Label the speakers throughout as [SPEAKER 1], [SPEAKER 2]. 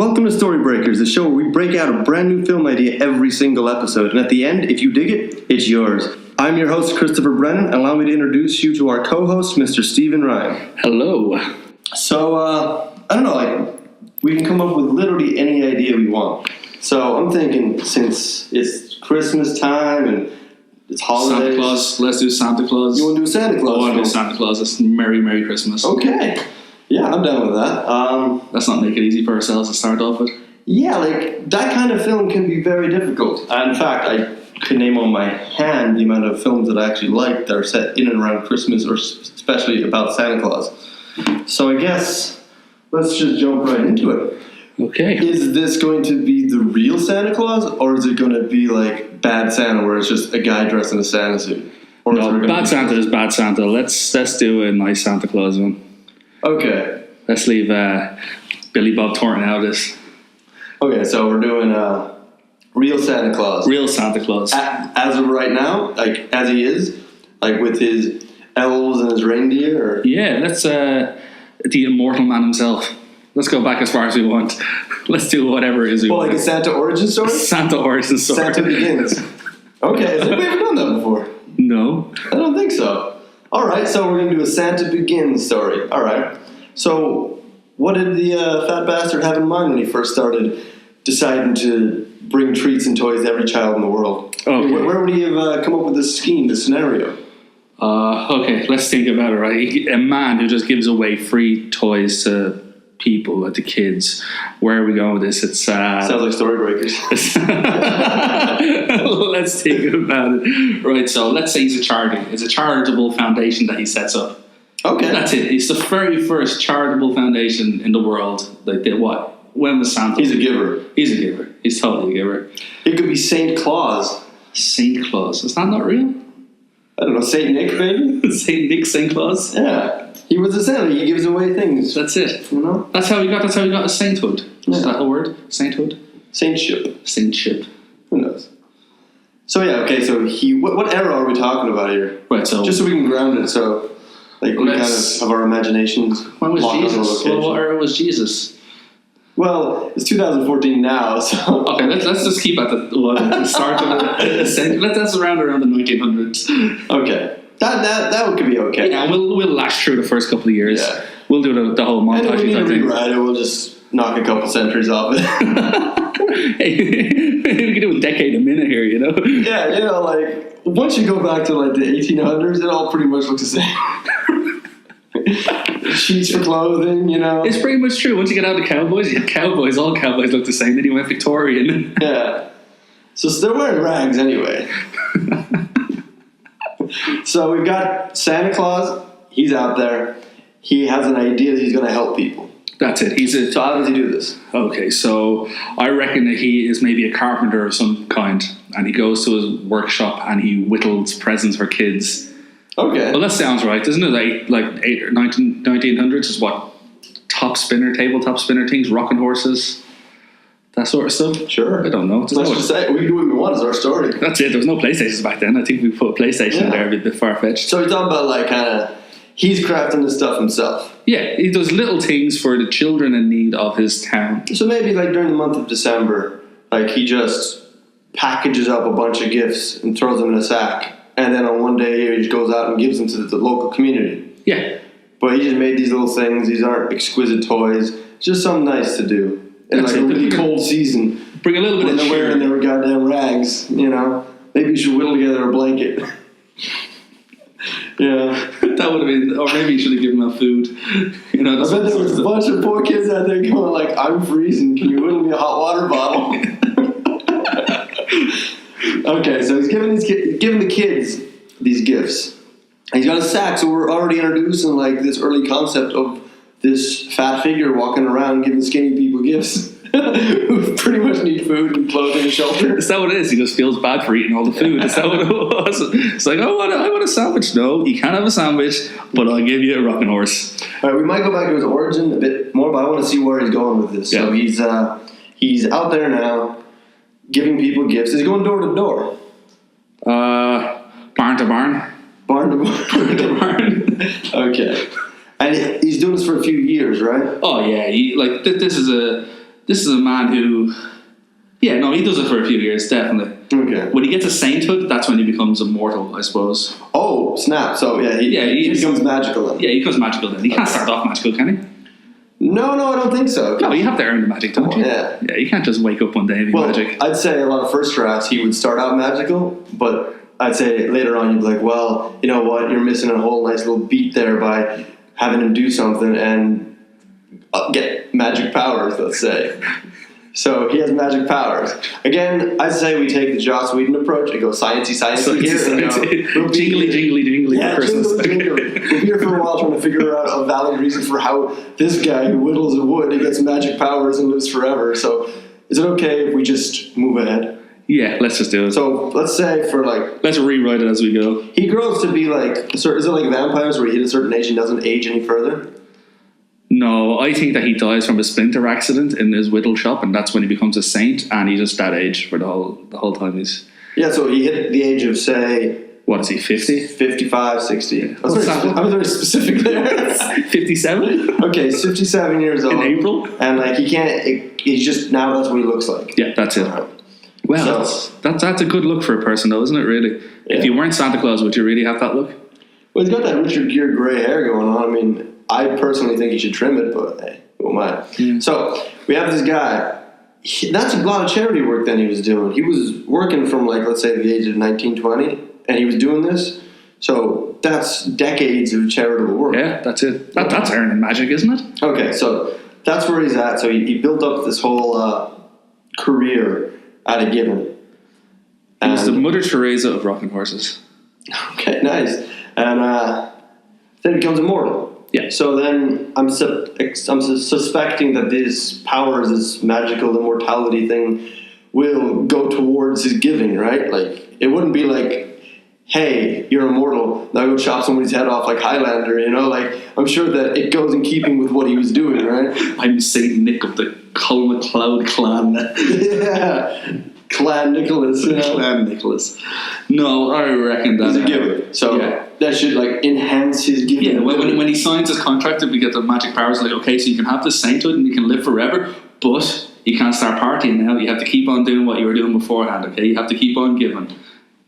[SPEAKER 1] Welcome to Storybreakers, the show where we break out a brand new film idea every single episode. And at the end, if you dig it, it's yours. I'm your host, Christopher Brennan, and allow me to introduce you to our co-host, Mr. Stephen Ryan.
[SPEAKER 2] Hello.
[SPEAKER 1] So, I don't know, we can come up with literally any idea we want. So I'm thinking, since it's Christmas time and it's holidays...
[SPEAKER 2] Santa Claus. Let's do Santa Claus.
[SPEAKER 1] You want to do Santa Claus?
[SPEAKER 2] I want to do Santa Claus. It's Merry Christmas.
[SPEAKER 1] Okay. Yeah, I'm down with that.
[SPEAKER 2] Let's not make it easy for ourselves to start off with.
[SPEAKER 1] Yeah, that kind of film can be very difficult. In fact, I could name on my hand the amount of films that I actually like that are set in and around Christmas, or especially about Santa Claus. So I guess let's just jump right into it.
[SPEAKER 2] Okay.
[SPEAKER 1] Is this going to be the real Santa Claus, or is it going to be like Bad Santa, where it's just a guy dressed in a Santa suit? Or
[SPEAKER 2] No, Bad Santa is Bad Santa. Let's do a nice Santa Claus one.
[SPEAKER 1] Okay.
[SPEAKER 2] Let's leave Billy Bob Thornton out of this.
[SPEAKER 1] Okay, so we're doing real Santa Claus.
[SPEAKER 2] Real Santa Claus.
[SPEAKER 1] As of right now, as he is, with his elves and his reindeer? Or?
[SPEAKER 2] Yeah, let's the immortal man himself. Let's go back as far as we want. Let's do whatever it is we want.
[SPEAKER 1] Like a Santa origin story?
[SPEAKER 2] Santa origin story.
[SPEAKER 1] Santa Begins. Okay, has anybody ever done that before?
[SPEAKER 2] No.
[SPEAKER 1] I don't think so. All right, so we're going to do a Santa Begins story. All right. So what did the fat bastard have in mind when he first started deciding to bring treats and toys to every child in the world?
[SPEAKER 2] Okay.
[SPEAKER 1] Where would he have come up with this scheme, this scenario?
[SPEAKER 2] Okay, let's think about it, right? A man who just gives away free toys to people, to kids. Where are we going with this? It sounds
[SPEAKER 1] like Storybreakers.
[SPEAKER 2] Let's think about it. Right, so let's say he's a charity. It's a charitable foundation that he sets up.
[SPEAKER 1] Okay.
[SPEAKER 2] That's it. It's the very first charitable foundation in the world. What? When was Santa?
[SPEAKER 1] He's a giver.
[SPEAKER 2] He's a giver. He's totally a giver.
[SPEAKER 1] It could be Saint Claus.
[SPEAKER 2] Saint Claus. Is that not real?
[SPEAKER 1] I don't know. Saint Nick, maybe?
[SPEAKER 2] Saint Nick, Saint Claus?
[SPEAKER 1] Yeah. He was a Santa. He gives away things.
[SPEAKER 2] That's it.
[SPEAKER 1] You know?
[SPEAKER 2] That's how he got a sainthood. Is that a word? Sainthood?
[SPEAKER 1] Saintship.
[SPEAKER 2] Saintship.
[SPEAKER 1] Who knows? So yeah, okay, so what era are we talking about here?
[SPEAKER 2] Right, so...
[SPEAKER 1] Just so we can ground it, so we kind of have our imaginations.
[SPEAKER 2] When was Jesus? What era was Jesus?
[SPEAKER 1] Well, it's 2014 now, so...
[SPEAKER 2] Okay, let's just keep at the start of the century. Let's around the 1900s.
[SPEAKER 1] Okay. That could be okay.
[SPEAKER 2] Yeah, we'll lash through the first couple of years.
[SPEAKER 1] Yeah.
[SPEAKER 2] We'll do the whole montage.
[SPEAKER 1] And if we need to rewrite it, we'll just knock a couple centuries off it.
[SPEAKER 2] Hey, we can do a decade a minute here, you know?
[SPEAKER 1] Yeah, once you go back to the 1800s, it all pretty much looks the same. Sheets for clothing, you know.
[SPEAKER 2] It's pretty much true. Once you get out of cowboys, you have cowboys. All cowboys look the same. Then you went Victorian.
[SPEAKER 1] Yeah. So they're wearing rags anyway. So we've got Santa Claus. He's out there. He has an idea that he's going to help people.
[SPEAKER 2] That's it.
[SPEAKER 1] So how does he do this?
[SPEAKER 2] Okay, so I reckon that he is maybe a carpenter of some kind, and he goes to his workshop and he whittles presents for kids.
[SPEAKER 1] Okay.
[SPEAKER 2] Well, that sounds right, doesn't it? Like 1900s is what? Tabletop spinner things, rocking horses, that sort of stuff.
[SPEAKER 1] Sure.
[SPEAKER 2] I don't know.
[SPEAKER 1] Let's just say we can do what we want. It's our story.
[SPEAKER 2] That's it. There was no PlayStations back then. I think we put a PlayStation in there a bit far-fetched.
[SPEAKER 1] So he's talking about he's crafting this stuff himself.
[SPEAKER 2] Yeah, he does little things for the children in need of his town.
[SPEAKER 1] So maybe during the month of December, he just packages up a bunch of gifts and throws them in a sack. And then on one day he just goes out and gives them to the local community.
[SPEAKER 2] Yeah.
[SPEAKER 1] But he just made these little things. These aren't exquisite toys. It's just something nice to do. In a really cold season.
[SPEAKER 2] Bring a little bit of cheer.
[SPEAKER 1] They're wearing their goddamn rags, you know. Maybe you should whittle together a blanket. Yeah.
[SPEAKER 2] That would have been... Or maybe you should have given them food. You know,
[SPEAKER 1] I bet there was a bunch of poor kids out there going I'm freezing. Can you whittle me a hot water bottle? Okay, so he's giving the kids these gifts. He's got a sack, so we're already introducing this early concept of this fat figure walking around giving skinny people gifts who pretty much need food and clothing and shelter.
[SPEAKER 2] Is that what it is? He just feels bad for eating all the food. Is that what it was? It's like, I want a sandwich. No, you can't have a sandwich, but I'll give you a rocking horse.
[SPEAKER 1] All right, we might go back to his origin a bit more, but I want to see where he's going with this.
[SPEAKER 2] Yeah.
[SPEAKER 1] So he's out there now giving people gifts. Is he going door to door?
[SPEAKER 2] Barn to barn.
[SPEAKER 1] Barn to barn.
[SPEAKER 2] To barn.
[SPEAKER 1] Okay. And he's doing this for a few years, right?
[SPEAKER 2] Oh yeah, this This is a man who, he does it for a few years, definitely.
[SPEAKER 1] Okay.
[SPEAKER 2] When he gets a sainthood, that's when he becomes immortal, I suppose.
[SPEAKER 1] Oh, snap. So, he becomes magical then.
[SPEAKER 2] Yeah, he becomes magical then. He can't start off magical, can he?
[SPEAKER 1] No, I don't think so.
[SPEAKER 2] No, you have to earn the magic, don't you?
[SPEAKER 1] Yeah.
[SPEAKER 2] Yeah, you can't just wake up one day and be magic.
[SPEAKER 1] I'd say a lot of first drafts, he would start out magical, but I'd say later on you'd be like, well, you know what, you're missing a whole nice little beat there by having him do something and get magic powers, let's say. So he has magic powers. Again, I'd say we take the Joss Whedon approach and go sciencey here. We'll
[SPEAKER 2] jingly
[SPEAKER 1] yeah,
[SPEAKER 2] for Christmas.
[SPEAKER 1] We'll be here for a while trying to figure out a valid reason for how this guy who whittles a wood and gets magic powers and lives forever. So is it okay if we just move ahead?
[SPEAKER 2] Yeah, let's just do it.
[SPEAKER 1] So let's say
[SPEAKER 2] let's rewrite it as we go.
[SPEAKER 1] He grows to be like, is it like vampires where he hit a certain age and doesn't age any further?
[SPEAKER 2] No, I think that he dies from a splinter accident in his whittle shop, and that's when he becomes a saint, and he's just that age for the whole time he's...
[SPEAKER 1] Yeah, so he hit the age of, say...
[SPEAKER 2] What is he, 50?
[SPEAKER 1] 55, 60. I was very specific there.
[SPEAKER 2] 57?
[SPEAKER 1] Okay, he's 57 years old.
[SPEAKER 2] In April?
[SPEAKER 1] And he's just, now that's what he looks like.
[SPEAKER 2] Yeah, that's it. Well, that's a good look for a person though, isn't it, really? Yeah. If you weren't Santa Claus, would you really have that look?
[SPEAKER 1] Well, he's got that Richard Gere grey hair going on. I mean, I personally think he should trim it, but hey, who am I? Yeah. So, we have this guy. That's a lot of charity work then he was doing. He was working from, let's say, the age of 19, 20, and he was doing this. So, that's decades of charitable work.
[SPEAKER 2] Yeah, that's it. That's earning magic, isn't it?
[SPEAKER 1] Okay, so that's where he's at. So, he built up this whole career at a given.
[SPEAKER 2] He was the Mother Teresa of rocking horses.
[SPEAKER 1] Okay, nice. And then he becomes immortal.
[SPEAKER 2] Yeah.
[SPEAKER 1] So then I'm suspecting that these powers, this magical immortality thing, will go towards his giving, right? Like, it wouldn't be like, hey, you're immortal, now go chop somebody's head off like Highlander, you know? Like, I'm sure that it goes in keeping with what he was doing, right?
[SPEAKER 2] I'm Saint Nick of the Cole MacLeod clan.
[SPEAKER 1] Yeah. Clan Nicholas. You know?
[SPEAKER 2] Clan Nicholas. No, I reckon that.
[SPEAKER 1] He's a giver. So that should enhance his giving.
[SPEAKER 2] Yeah, when he signs his contract to get the magic powers, okay, so you can have the sainthood and you can live forever, but you can't start partying now. You have to keep on doing what you were doing beforehand, okay? You have to keep on giving.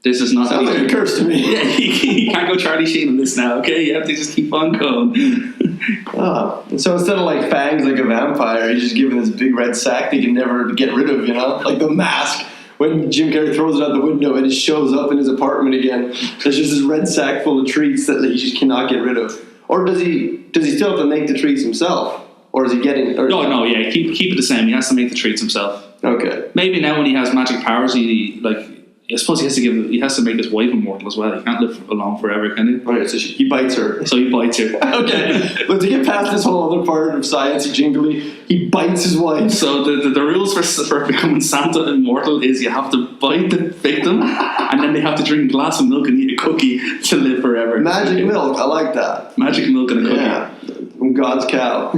[SPEAKER 2] This is not...
[SPEAKER 1] Sounds like a curse to me.
[SPEAKER 2] Yeah, you can't go Charlie Sheen on this now, okay? You have to just keep on going.
[SPEAKER 1] So instead of Fangs like a vampire, he's just given this big red sack that you can never get rid of, you know? Like the mask. When Jim Carrey throws it out the window and it shows up in his apartment again, there's just this red sack full of treats that he just cannot get rid of. Or does he still have to make the treats himself? Or is he getting...
[SPEAKER 2] No, keep it the same. He has to make the treats himself.
[SPEAKER 1] Okay.
[SPEAKER 2] Maybe now when he has magic powers, I suppose he has to make his wife immortal as well. He can't live alone forever, can he?
[SPEAKER 1] Okay, so he bites her. Okay, but to get past this whole other part of sciencey jingly, he bites his wife.
[SPEAKER 2] So the rules for becoming Santa immortal is you have to bite the victim, and then they have to drink a glass of milk and eat a cookie to live forever.
[SPEAKER 1] Magic milk, I like that.
[SPEAKER 2] Magic milk and a cookie.
[SPEAKER 1] Yeah, from God's cow.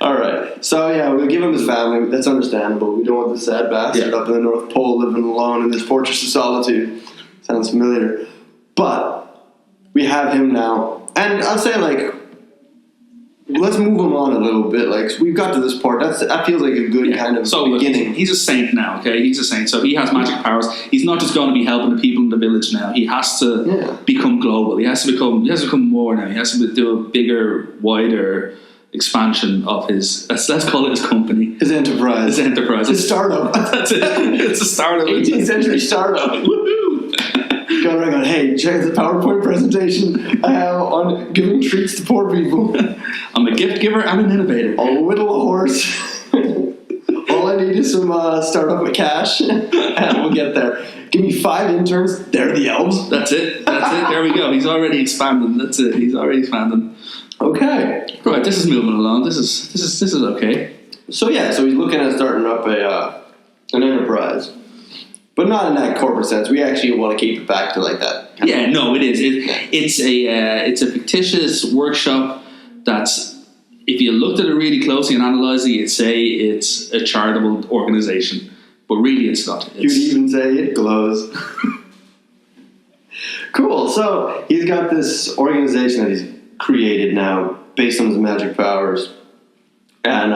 [SPEAKER 1] All right. So, we'll give him his family. That's understandable. We don't want the sad bastard up in the North Pole living alone in this fortress of solitude. Sounds familiar. But we have him now. And I'll say, let's move him on a little bit. So we've got to this part. That feels like a good kind of beginning.
[SPEAKER 2] He's a saint now, okay? He's a saint. So he has magic powers. He's not just going to be helping the people in the village now. He has to become global. He has to become more now. He has to do a bigger, wider... expansion of his, let's call it his company.
[SPEAKER 1] His enterprise. His startup.
[SPEAKER 2] That's it. It's a startup.
[SPEAKER 1] 18th century startup. Woohoo! Going around, hey, check the PowerPoint presentation I have on giving treats to poor people.
[SPEAKER 2] I'm a gift giver and an innovator.
[SPEAKER 1] I'll whittle a horse. All I need is some startup with cash, and we'll get there. Give me 5 interns. They're the elves.
[SPEAKER 2] That's it. There we go. He's already expanding. That's it. He's already expanding.
[SPEAKER 1] Okay.
[SPEAKER 2] Right, this is moving along. This is okay.
[SPEAKER 1] So he's looking at starting up an enterprise. But not in that corporate sense. We actually want to keep it back to that.
[SPEAKER 2] Yeah, no, it is. It's a fictitious workshop that's, if you looked at it really closely and analysed it, you'd say it's a charitable organisation. But really it's not.
[SPEAKER 1] You'd even say it glows. Cool. So he's got this organisation that he's created now based on his magic powers. And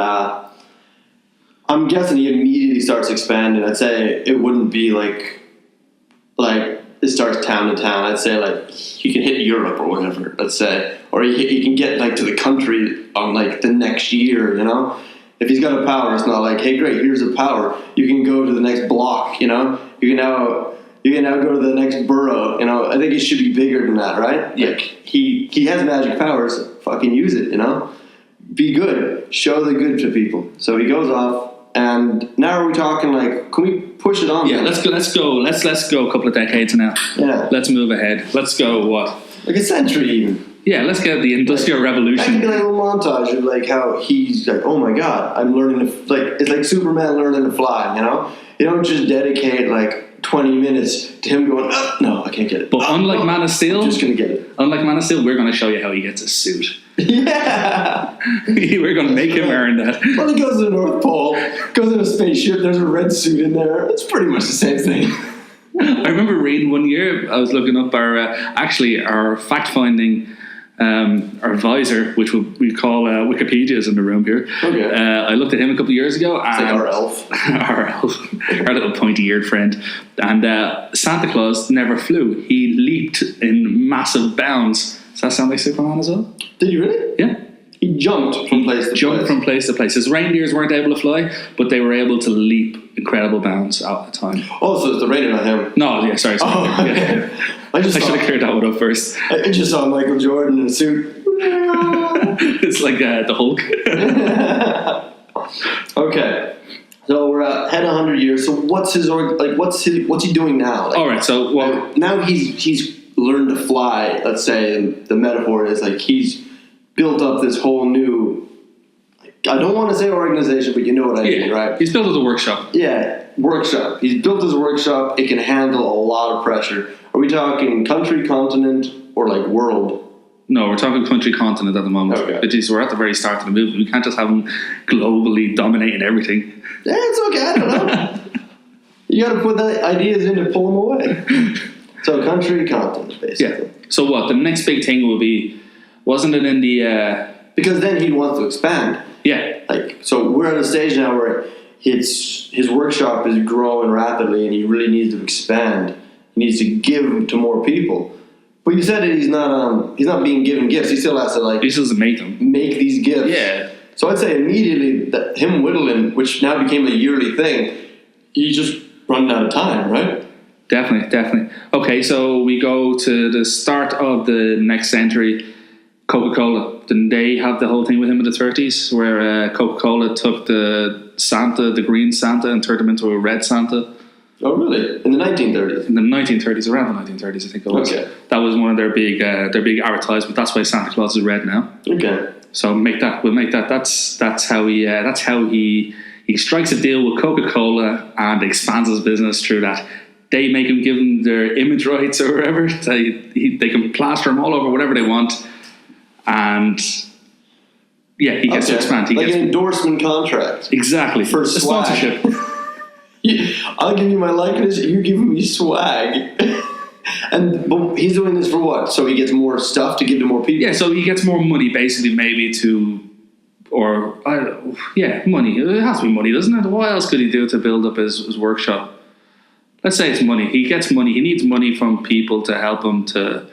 [SPEAKER 1] I'm guessing he immediately starts expanding. I'd say it wouldn't be like it starts town to town. I'd say like he can hit Europe or whatever. Let's say, or he can get like to the country on like the next year. You know, if he's got a power, it's not like, hey, great, here's a power. You can go to the next block. You know, you can now go to the next borough. You know, I think it should be bigger than that, right?
[SPEAKER 2] Yeah.
[SPEAKER 1] Like he has magic powers. Fucking use it. You know, be good. Show the good to people. So he goes off. And now are we talking like, can we push it on?
[SPEAKER 2] Yeah, let's go a couple of decades now.
[SPEAKER 1] Yeah.
[SPEAKER 2] Let's move ahead. Let's go what?
[SPEAKER 1] Like a century even.
[SPEAKER 2] Yeah, let's get the Industrial
[SPEAKER 1] That
[SPEAKER 2] Revolution.
[SPEAKER 1] could be like a little montage of like how he's like, oh my god, I'm learning to, like, it's like Superman learning to fly, you know? You don't just dedicate like 20 minutes to him going, oh, no, I can't get it.
[SPEAKER 2] But unlike Man of Steel,
[SPEAKER 1] I'm just going to get it.
[SPEAKER 2] Unlike Man of Steel, we're going to show you how he gets a suit.
[SPEAKER 1] Yeah!
[SPEAKER 2] We're going to make him earn that.
[SPEAKER 1] Well, he goes to the North Pole, goes in a spaceship, there's a red suit in there. It's pretty much the same thing.
[SPEAKER 2] I remember reading one year, I was looking up our fact-finding our advisor, which we call Wikipedia, is in the room here.
[SPEAKER 1] Okay.
[SPEAKER 2] I looked at him a couple of years ago.
[SPEAKER 1] It's like our elf.
[SPEAKER 2] our little pointy-eared friend. And Santa Claus never flew. He leaped in massive bounds. Does that sound like Superman as well?
[SPEAKER 1] Did you really?
[SPEAKER 2] Yeah.
[SPEAKER 1] He jumped from place to place.
[SPEAKER 2] Jumped from place to place. His reindeers weren't able to fly, but they were able to leap incredible bounds at the time.
[SPEAKER 1] Oh, so it's the reindeer, not him.
[SPEAKER 2] No, yeah, sorry.
[SPEAKER 1] Oh, okay.
[SPEAKER 2] Yeah.
[SPEAKER 1] I
[SPEAKER 2] should have cleared that one up first.
[SPEAKER 1] I just saw Michael Jordan in a suit.
[SPEAKER 2] It's like the Hulk.
[SPEAKER 1] Okay, so we're ahead 100 years. So what's he doing now? Like,
[SPEAKER 2] all right, so
[SPEAKER 1] now he's learned to fly. Let's say, and the metaphor is like he's built up this whole new. I don't want to say organization, but you know what I mean, right?
[SPEAKER 2] He's built a workshop.
[SPEAKER 1] Yeah, workshop. He's built his workshop. It can handle a lot of pressure. Are we talking country, continent, or like world?
[SPEAKER 2] No, we're talking country, continent at the moment.
[SPEAKER 1] Okay.
[SPEAKER 2] Because we're at the very start of the movie. We can't just have him globally dominating everything.
[SPEAKER 1] Yeah, it's okay. I don't know. You got to put the ideas in to pull them away. So country, continent, basically.
[SPEAKER 2] Yeah. So what? The next big thing will be, wasn't it in the...
[SPEAKER 1] Because then he'd want to expand.
[SPEAKER 2] Yeah.
[SPEAKER 1] Like, so we're at a stage now where his workshop is growing rapidly and he really needs to expand. He needs to give to more people. But you said that he's not being given gifts. He still has to
[SPEAKER 2] he still doesn't make them.
[SPEAKER 1] Make these gifts.
[SPEAKER 2] Yeah.
[SPEAKER 1] So I'd say immediately that him whittling, which now became a yearly thing, he's just running out of time, right?
[SPEAKER 2] Definitely. Okay, so we go to the start of the next century. Coca-Cola. Didn't they have the whole thing with him in the 30s where Coca-Cola took the green Santa and turned him into a red Santa?
[SPEAKER 1] Oh, really? In the 1930s?
[SPEAKER 2] In the 1930s, around the 1930s, I think it was. Okay. That was one of their big advertisements. That's why Santa Claus is red now.
[SPEAKER 1] Okay.
[SPEAKER 2] So we'll make that. That's how he strikes a deal with Coca-Cola and expands his business through that. They make him give them their image rights or whatever. They can plaster him all over whatever they want. And yeah, he gets to expand. He gets
[SPEAKER 1] an endorsement contract.
[SPEAKER 2] Exactly.
[SPEAKER 1] For
[SPEAKER 2] sponsorship.
[SPEAKER 1] I'll give you my likeness, you give me swag. But he's doing this for what? So he gets more stuff to give to more people?
[SPEAKER 2] Yeah, so he gets more money basically maybe money. It has to be money, doesn't it? What else could he do to build up his workshop? Let's say it's money. He gets money. He needs money from people to help him to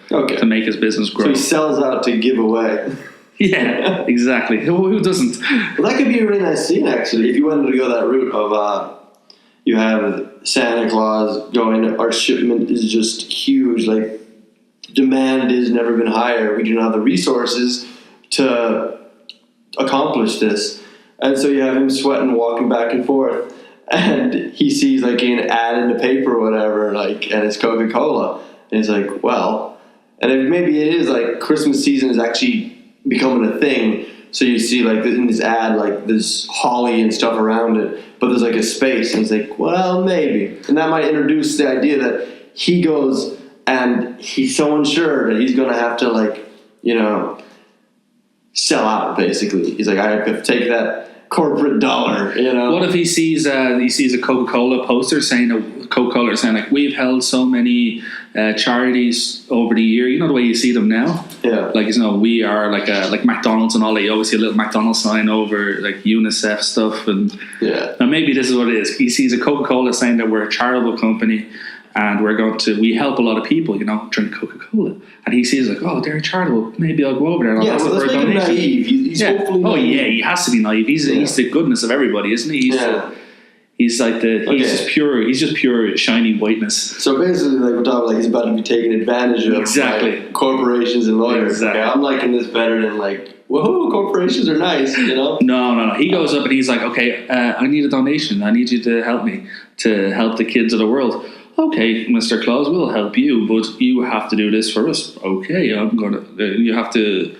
[SPEAKER 2] make his business grow.
[SPEAKER 1] So he sells out to give away.
[SPEAKER 2] Yeah, exactly. Who doesn't?
[SPEAKER 1] Well, that could be a really nice scene, actually, if you wanted to go that route of you have Santa Claus going, our shipment is just huge, like, demand has never been higher. We do not have the resources to accomplish this. And so you have him sweating, walking back and forth. And he sees like an ad in the paper or whatever, like, and it's Coca-Cola. And he's like, well, and if maybe it is like Christmas season is actually becoming a thing. So you see like in this ad, like there's holly and stuff around it, but there's like a space. And he's like, well, maybe. And that might introduce the idea that he goes and he's so unsure that he's going to have to like, sell out basically. He's like, I have to take that corporate dollar,
[SPEAKER 2] What if he sees a Coca-Cola poster saying like, we've held so many charities over the year. You know the way you see them now.
[SPEAKER 1] Yeah.
[SPEAKER 2] Like, you know, we are like McDonald's and all that. You always see a little McDonald's sign over like UNICEF stuff, and maybe this is what it is. He sees a Coca-Cola saying that we're a charitable company and we help a lot of people, you know, drink Coca-Cola. And he sees like, oh, they're charitable. Maybe I'll go over there and I'll ask for a donation.
[SPEAKER 1] Naive. He's hopefully naive.
[SPEAKER 2] Yeah, he has to be naive. He's the goodness of everybody, isn't he? He's just pure shiny whiteness.
[SPEAKER 1] So basically, like we're talking, like he's about to be taken advantage of by corporations and lawyers.
[SPEAKER 2] Exactly.
[SPEAKER 1] Okay, I'm liking this better than like, whoa, corporations are nice, you know?
[SPEAKER 2] No. He goes up and he's like, okay, I need a donation. I need you to help me to help the kids of the world. Okay, Mr. Claus, we'll help you, but you have to do this for us. Okay, you have to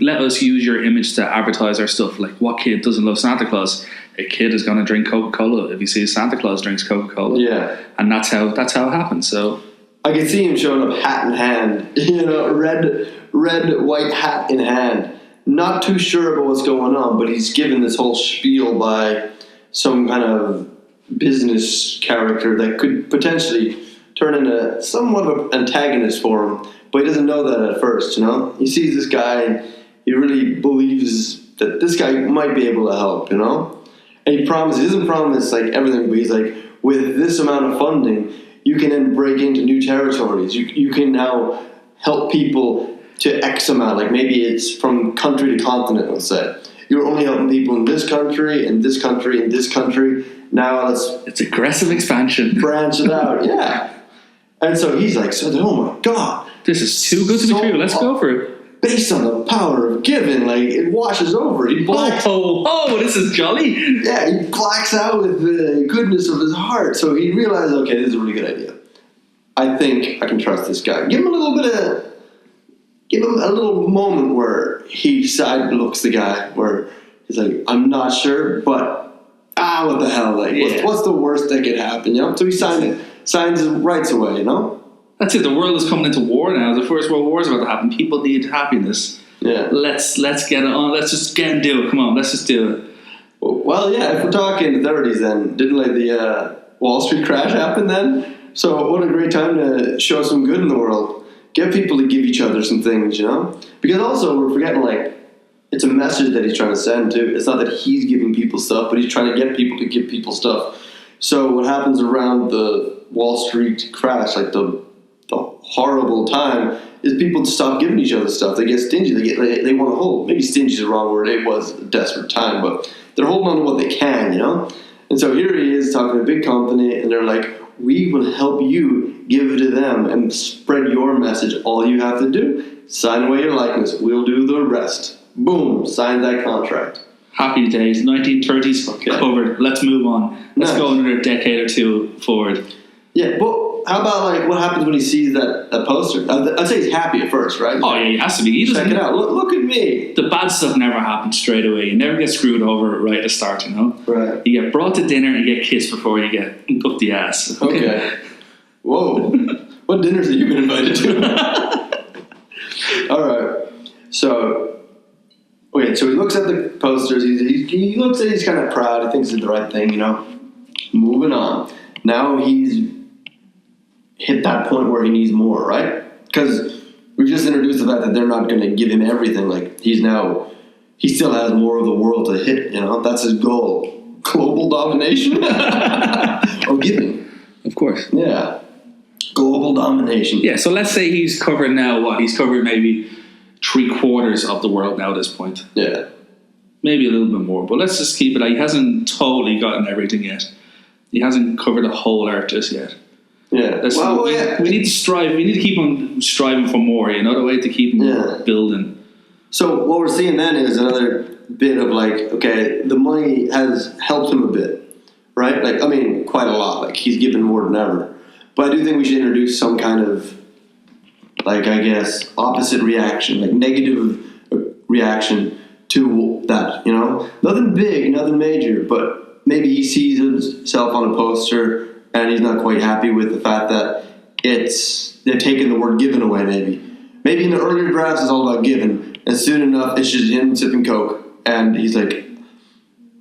[SPEAKER 2] let us use your image to advertise our stuff. Like, what kid doesn't love Santa Claus? A kid is going to drink Coca-Cola if he sees Santa Claus drinks Coca-Cola. Yeah, and that's how it happens. So
[SPEAKER 1] I can see him showing up, hat in hand, you know, red white hat in hand. Not too sure about what's going on, but he's given this whole spiel by some kind of business character that could potentially turn into somewhat of an antagonist for him, but he doesn't know that at first, you know? He sees this guy and he really believes that this guy might be able to help, you know? And he doesn't promise like everything, but he's like, with this amount of funding, you can then break into new territories. You can now help people to X amount, like maybe it's from country to continent, let's say. You're only helping people in this country, and this country, and this country. Now
[SPEAKER 2] it's aggressive expansion.
[SPEAKER 1] Branch it out, yeah. And so he's like, oh my God.
[SPEAKER 2] This is too good to be true. Let's go for it.
[SPEAKER 1] Based on the power of giving, like it washes over. He blacks.
[SPEAKER 2] This is jolly.
[SPEAKER 1] Yeah, he blacks out with the goodness of his heart. So he realizes, okay, this is a really good idea. I think I can trust this guy. Give him a little moment where he side looks the guy, where he's like, I'm not sure, but what the hell? Like, what's the worst that could happen? You know? So he signs his rights away. You know?
[SPEAKER 2] That's it. The world is coming into war now. The First World War is about to happen. People need happiness.
[SPEAKER 1] Yeah.
[SPEAKER 2] Let's get it on. Let's just get and do it. Come on, let's just do it.
[SPEAKER 1] Well, yeah. If we're talking the 30s, then didn't like the Wall Street crash happen then? So what a great time to show some good in the world. Get people to give each other some things, you know? Because also we're forgetting, like, it's a message that he's trying to send too. It's not that he's giving people stuff, but he's trying to get people to give people stuff. So what happens around the Wall Street crash, like the horrible time, is people stop giving each other stuff. They get stingy. They want to hold. Maybe stingy is the wrong word. It was a desperate time, but they're holding on to what they can, you know? And so here he is talking to a big company, and they're like, we will help you give it to them and spread your message. All you have to do, sign away your likeness. We'll do the rest. Boom, sign that contract.
[SPEAKER 2] Happy days, 1930s covered. Let's move on. Let's go another decade or two forward.
[SPEAKER 1] Yeah, but how about like what happens when he sees that poster? I'd say he's happy at first, right?
[SPEAKER 2] Oh yeah, he has to be.
[SPEAKER 1] Check it out. Look at me.
[SPEAKER 2] The bad stuff never happens straight away. You never get screwed over right at the start, you know?
[SPEAKER 1] Right.
[SPEAKER 2] You get brought to dinner and you get kissed before you get up the ass.
[SPEAKER 1] Okay. Whoa. What dinners have you been invited to? All right. So he looks at the posters. He looks at it. He's kind of proud. He thinks it's the right thing, you know? Moving on. Now he's hit that point where he needs more, right? Because we just introduced the fact that they're not going to give him everything. Like, he still has more of the world to hit, you know? That's his goal. Global domination of giving.
[SPEAKER 2] Of course.
[SPEAKER 1] Yeah. Global domination.
[SPEAKER 2] Yeah, so let's say he's covered now what? He's covered maybe 3/4 of the world now at this point.
[SPEAKER 1] Yeah.
[SPEAKER 2] Maybe a little bit more, but let's just keep it. He hasn't totally gotten everything yet. He hasn't covered the whole earth just yet.
[SPEAKER 1] Yeah.
[SPEAKER 2] We need to strive. We need to keep on striving for more. You know, the way to keep building.
[SPEAKER 1] So what we're seeing then is another bit of like, okay, the money has helped him a bit, right? Like, I mean, quite a lot. Like, he's given more than ever. But I do think we should introduce some kind of, like, I guess, opposite reaction, like negative reaction to that, you know? Nothing big, nothing major, but maybe he sees himself on a poster and he's not quite happy with the fact that they're taking the word given away, maybe. Maybe in the earlier drafts it's all about giving, and soon enough it's just him sipping Coke, and he's like,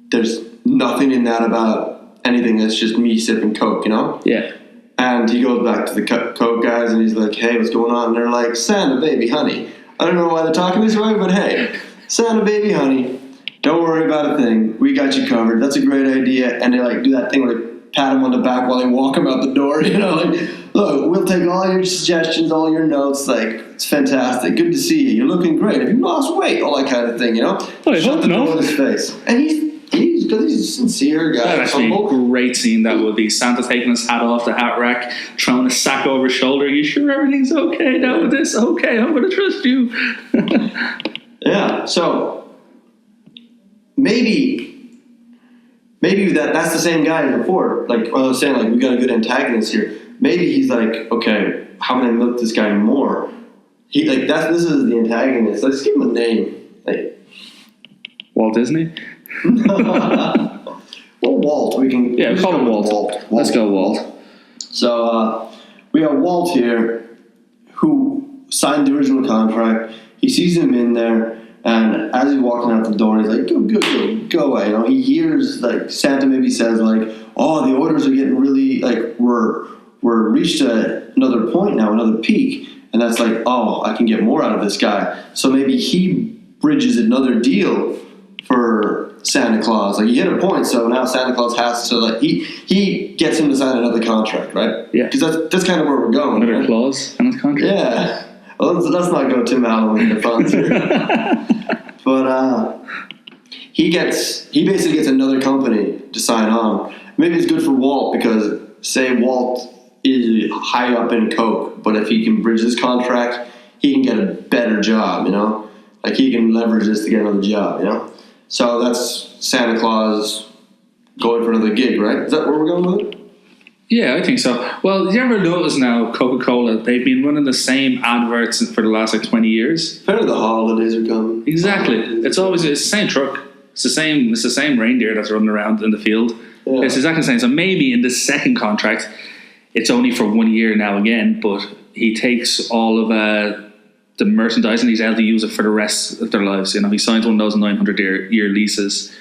[SPEAKER 1] there's nothing in that about anything, that's just me sipping Coke, you know?
[SPEAKER 2] Yeah.
[SPEAKER 1] And he goes back to the Coke guys and he's like, hey, what's going on? And they're like, Santa, baby, honey. I don't know why they're talking this way, but hey, Santa, baby, honey, don't worry about a thing. We got you covered. That's a great idea. And they like do that thing where they pat him on the back while they walk him out the door. You know, like, look, we'll take all your suggestions, all your notes. Like, it's fantastic. Good to see you. You're looking great. Have you lost weight? All that kind of thing, you know? Shut the door in his face. And he's a sincere guy.
[SPEAKER 2] That'd actually be a great scene. That would be Santa taking his hat off the hat rack, throwing a sack over his shoulder. Are you sure everything's okay now with this? Okay, I'm going to trust you.
[SPEAKER 1] Yeah, so maybe that's the same guy as before. Like I was saying, like we got a good antagonist here. Maybe he's like, okay, how can I milk this guy more? He like this is the antagonist. Let's give him a name. Like
[SPEAKER 2] Walt Disney.
[SPEAKER 1] Well, Walt. We can
[SPEAKER 2] call him Walt. Let's go Walt.
[SPEAKER 1] So we have Walt here, who signed the original contract. He sees him in there, and as he's walking out the door, he's like, go away. You know, he hears like Santa maybe says like, oh, the orders are getting really like we're reached another point now, another peak, and that's like, oh, I can get more out of this guy. So maybe he bridges another deal for Santa Claus. Like he hit a point, so now Santa Claus has to like he gets him to sign another contract, right?
[SPEAKER 2] Yeah,
[SPEAKER 1] because that's kind of where we're going.
[SPEAKER 2] Another clause in his contract.
[SPEAKER 1] Yeah. Well, let's not go Tim Allen in the funds here. But he basically gets another company to sign on. Maybe it's good for Walt because say Walt is high up in Coke, but if he can bridge this contract, he can get a better job, you know? Like he can leverage this to get another job, you know? So that's Santa Claus going for another gig, right? Is that where we're going with it?
[SPEAKER 2] Yeah, I think so. Well, did you ever notice now Coca-Cola, they've been running the same adverts for the last like 20 years?
[SPEAKER 1] Apparently the holidays are coming.
[SPEAKER 2] Exactly. It's the same truck. It's the same reindeer that's running around in the field. Yeah. It's exactly the same. So maybe in the second contract, it's only for 1 year now again, but he takes all of the merchandise and he's able to use it for the rest of their lives. You know, he signs one of those 900-year leases.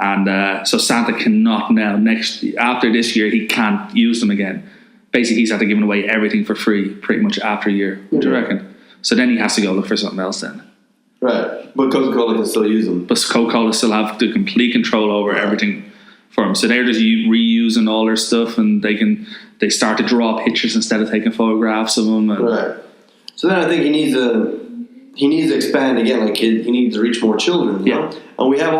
[SPEAKER 2] And so Santa cannot now, after this year, he can't use them again. Basically, he's had to give away everything for free pretty much after a year. What do you reckon? So then he has to go look for something else then.
[SPEAKER 1] Right. But Coca-Cola can still use them.
[SPEAKER 2] But Coca-Cola still have the complete control over everything for him. So they're just reusing all their stuff and they start to draw pictures instead of taking photographs of them.
[SPEAKER 1] Right. So then I think he needs to expand again. Like he needs to reach more children. You know? And we have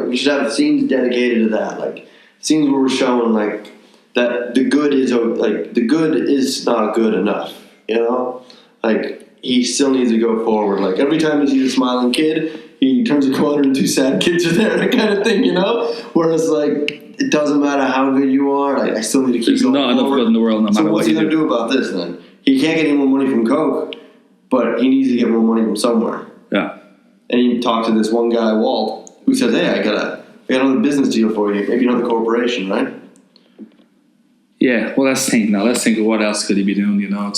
[SPEAKER 1] we should have scenes dedicated to that. Like scenes where we're showing like that the good is not good enough. You know, like he still needs to go forward. Like every time he sees a smiling kid, he turns a corner and two sad kids are there, that kind of thing. You know, whereas like it doesn't matter how good you are. Like I still need to keep going
[SPEAKER 2] not
[SPEAKER 1] forward.
[SPEAKER 2] Enough good in the world. No matter
[SPEAKER 1] so what's he gonna do about this then? He can't get any more money from Coke. But he needs to get more money from somewhere.
[SPEAKER 2] Yeah.
[SPEAKER 1] And he talked to this one guy, Walt, who says, hey, I got another business deal for you. Maybe another corporation, right?
[SPEAKER 2] Yeah, well, let's think now. Let's think of what else could he be doing, you know.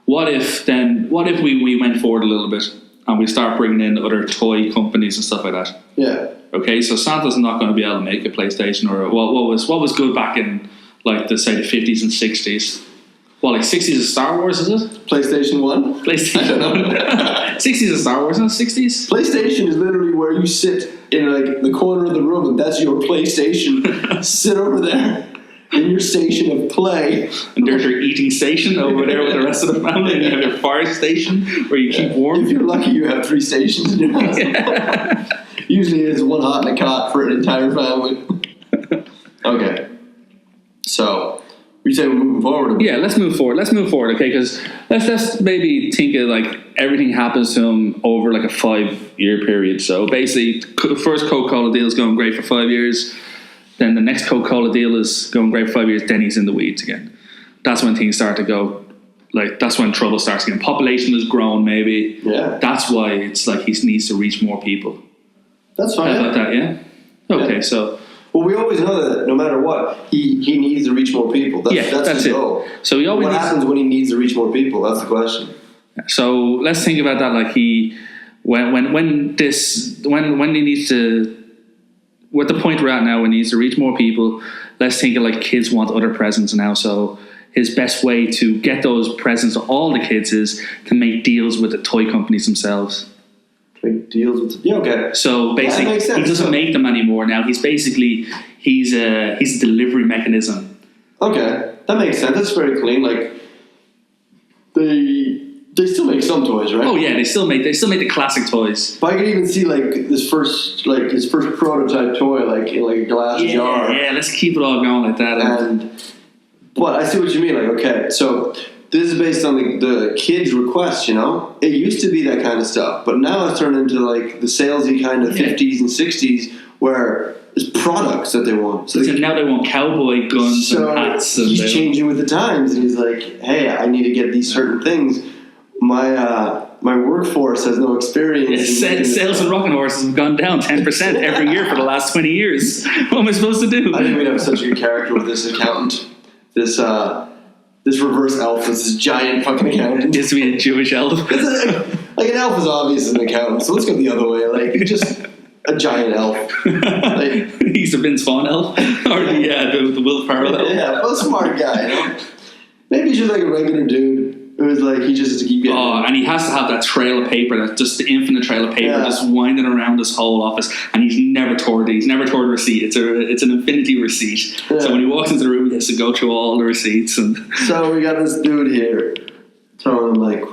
[SPEAKER 2] What if we went forward a little bit and we start bringing in other toy companies and stuff like that?
[SPEAKER 1] Yeah.
[SPEAKER 2] Okay, so Santa's not going to be able to make a PlayStation or what was good back in, like, the 50s and 60s. Well, like 60s is Star Wars, is it?
[SPEAKER 1] PlayStation 1?
[SPEAKER 2] PlayStation 1. 60s is Star Wars, not 60s?
[SPEAKER 1] PlayStation is literally where you sit in like the corner of the room and that's your PlayStation. Sit over there in your station of play.
[SPEAKER 2] And there's your eating station over there with the rest of the family. And you have your fire station where you keep warm.
[SPEAKER 1] If you're lucky, you have 3 stations in your house. Yeah. Usually it's one hot and a cot for an entire family. Okay. So... we say we're moving forward.
[SPEAKER 2] Yeah, let's move forward. Okay, because let's maybe think of like everything happens to him over like a 5-year period. So basically, the first Coca-Cola deal is going great for 5 years. Then the next Coca-Cola deal is going great for 5 years. Then he's in the weeds again. That's when things start to go. Like that's when trouble starts again. Population has grown, maybe.
[SPEAKER 1] Yeah.
[SPEAKER 2] That's why it's like he needs to reach more people.
[SPEAKER 1] That's fine.
[SPEAKER 2] Like that, yeah. Okay, so.
[SPEAKER 1] Well, we always know that no matter what, he needs to reach more people. That's his goal.
[SPEAKER 2] So he always
[SPEAKER 1] what happens when he needs to reach more people? That's the question.
[SPEAKER 2] So let's think about that. Like when he needs to, with the point we're at now, when he needs to reach more people. Let's think of like kids want other presents now. So his best way to get those presents to all the kids is to make deals with the toy companies themselves.
[SPEAKER 1] Make deals with okay.
[SPEAKER 2] So basically, he doesn't make them anymore now. He's a delivery mechanism.
[SPEAKER 1] Okay, that makes sense. That's very clean. Like they still make some toys, right?
[SPEAKER 2] Oh yeah, they still make the classic toys.
[SPEAKER 1] But I could even see like his first prototype toy, like in like a glass jar.
[SPEAKER 2] Yeah, let's keep it all going like that.
[SPEAKER 1] But I see what you mean. Like, okay, so this is based on the kids' requests. You know, it used to be that kind of stuff, but now it's turned into like the salesy kind of 50s and 60s where there's products that they want. So
[SPEAKER 2] now they want cowboy guns and hats. And
[SPEAKER 1] he's changing with the times, and he's like, "Hey, I need to get these certain things. My workforce has no experience."
[SPEAKER 2] Sales and rocking horses have gone down 10% every year for the last 20 years. What am I supposed to do?
[SPEAKER 1] I think we'd have such a good character with this accountant. This reverse elf is this giant fucking accountant.
[SPEAKER 2] It has to be a Jewish elf.
[SPEAKER 1] Like an elf is obvious as an accountant, so let's go the other way. Like just a giant elf. Like,
[SPEAKER 2] he's a Vince Vaughn elf, or the Will Ferrell elf.
[SPEAKER 1] Yeah, but a smart guy. You know? Maybe he's just like a regular dude. It was like he just has to keep getting.
[SPEAKER 2] Oh, and he has to have that trail of paper, that just the infinite trail of paper, just winding around his whole office, and he's never tore a receipt. It's an infinity receipt. Yeah. So when he walks into the room, he has to go through all the receipts. And
[SPEAKER 1] so we got this dude here telling him like,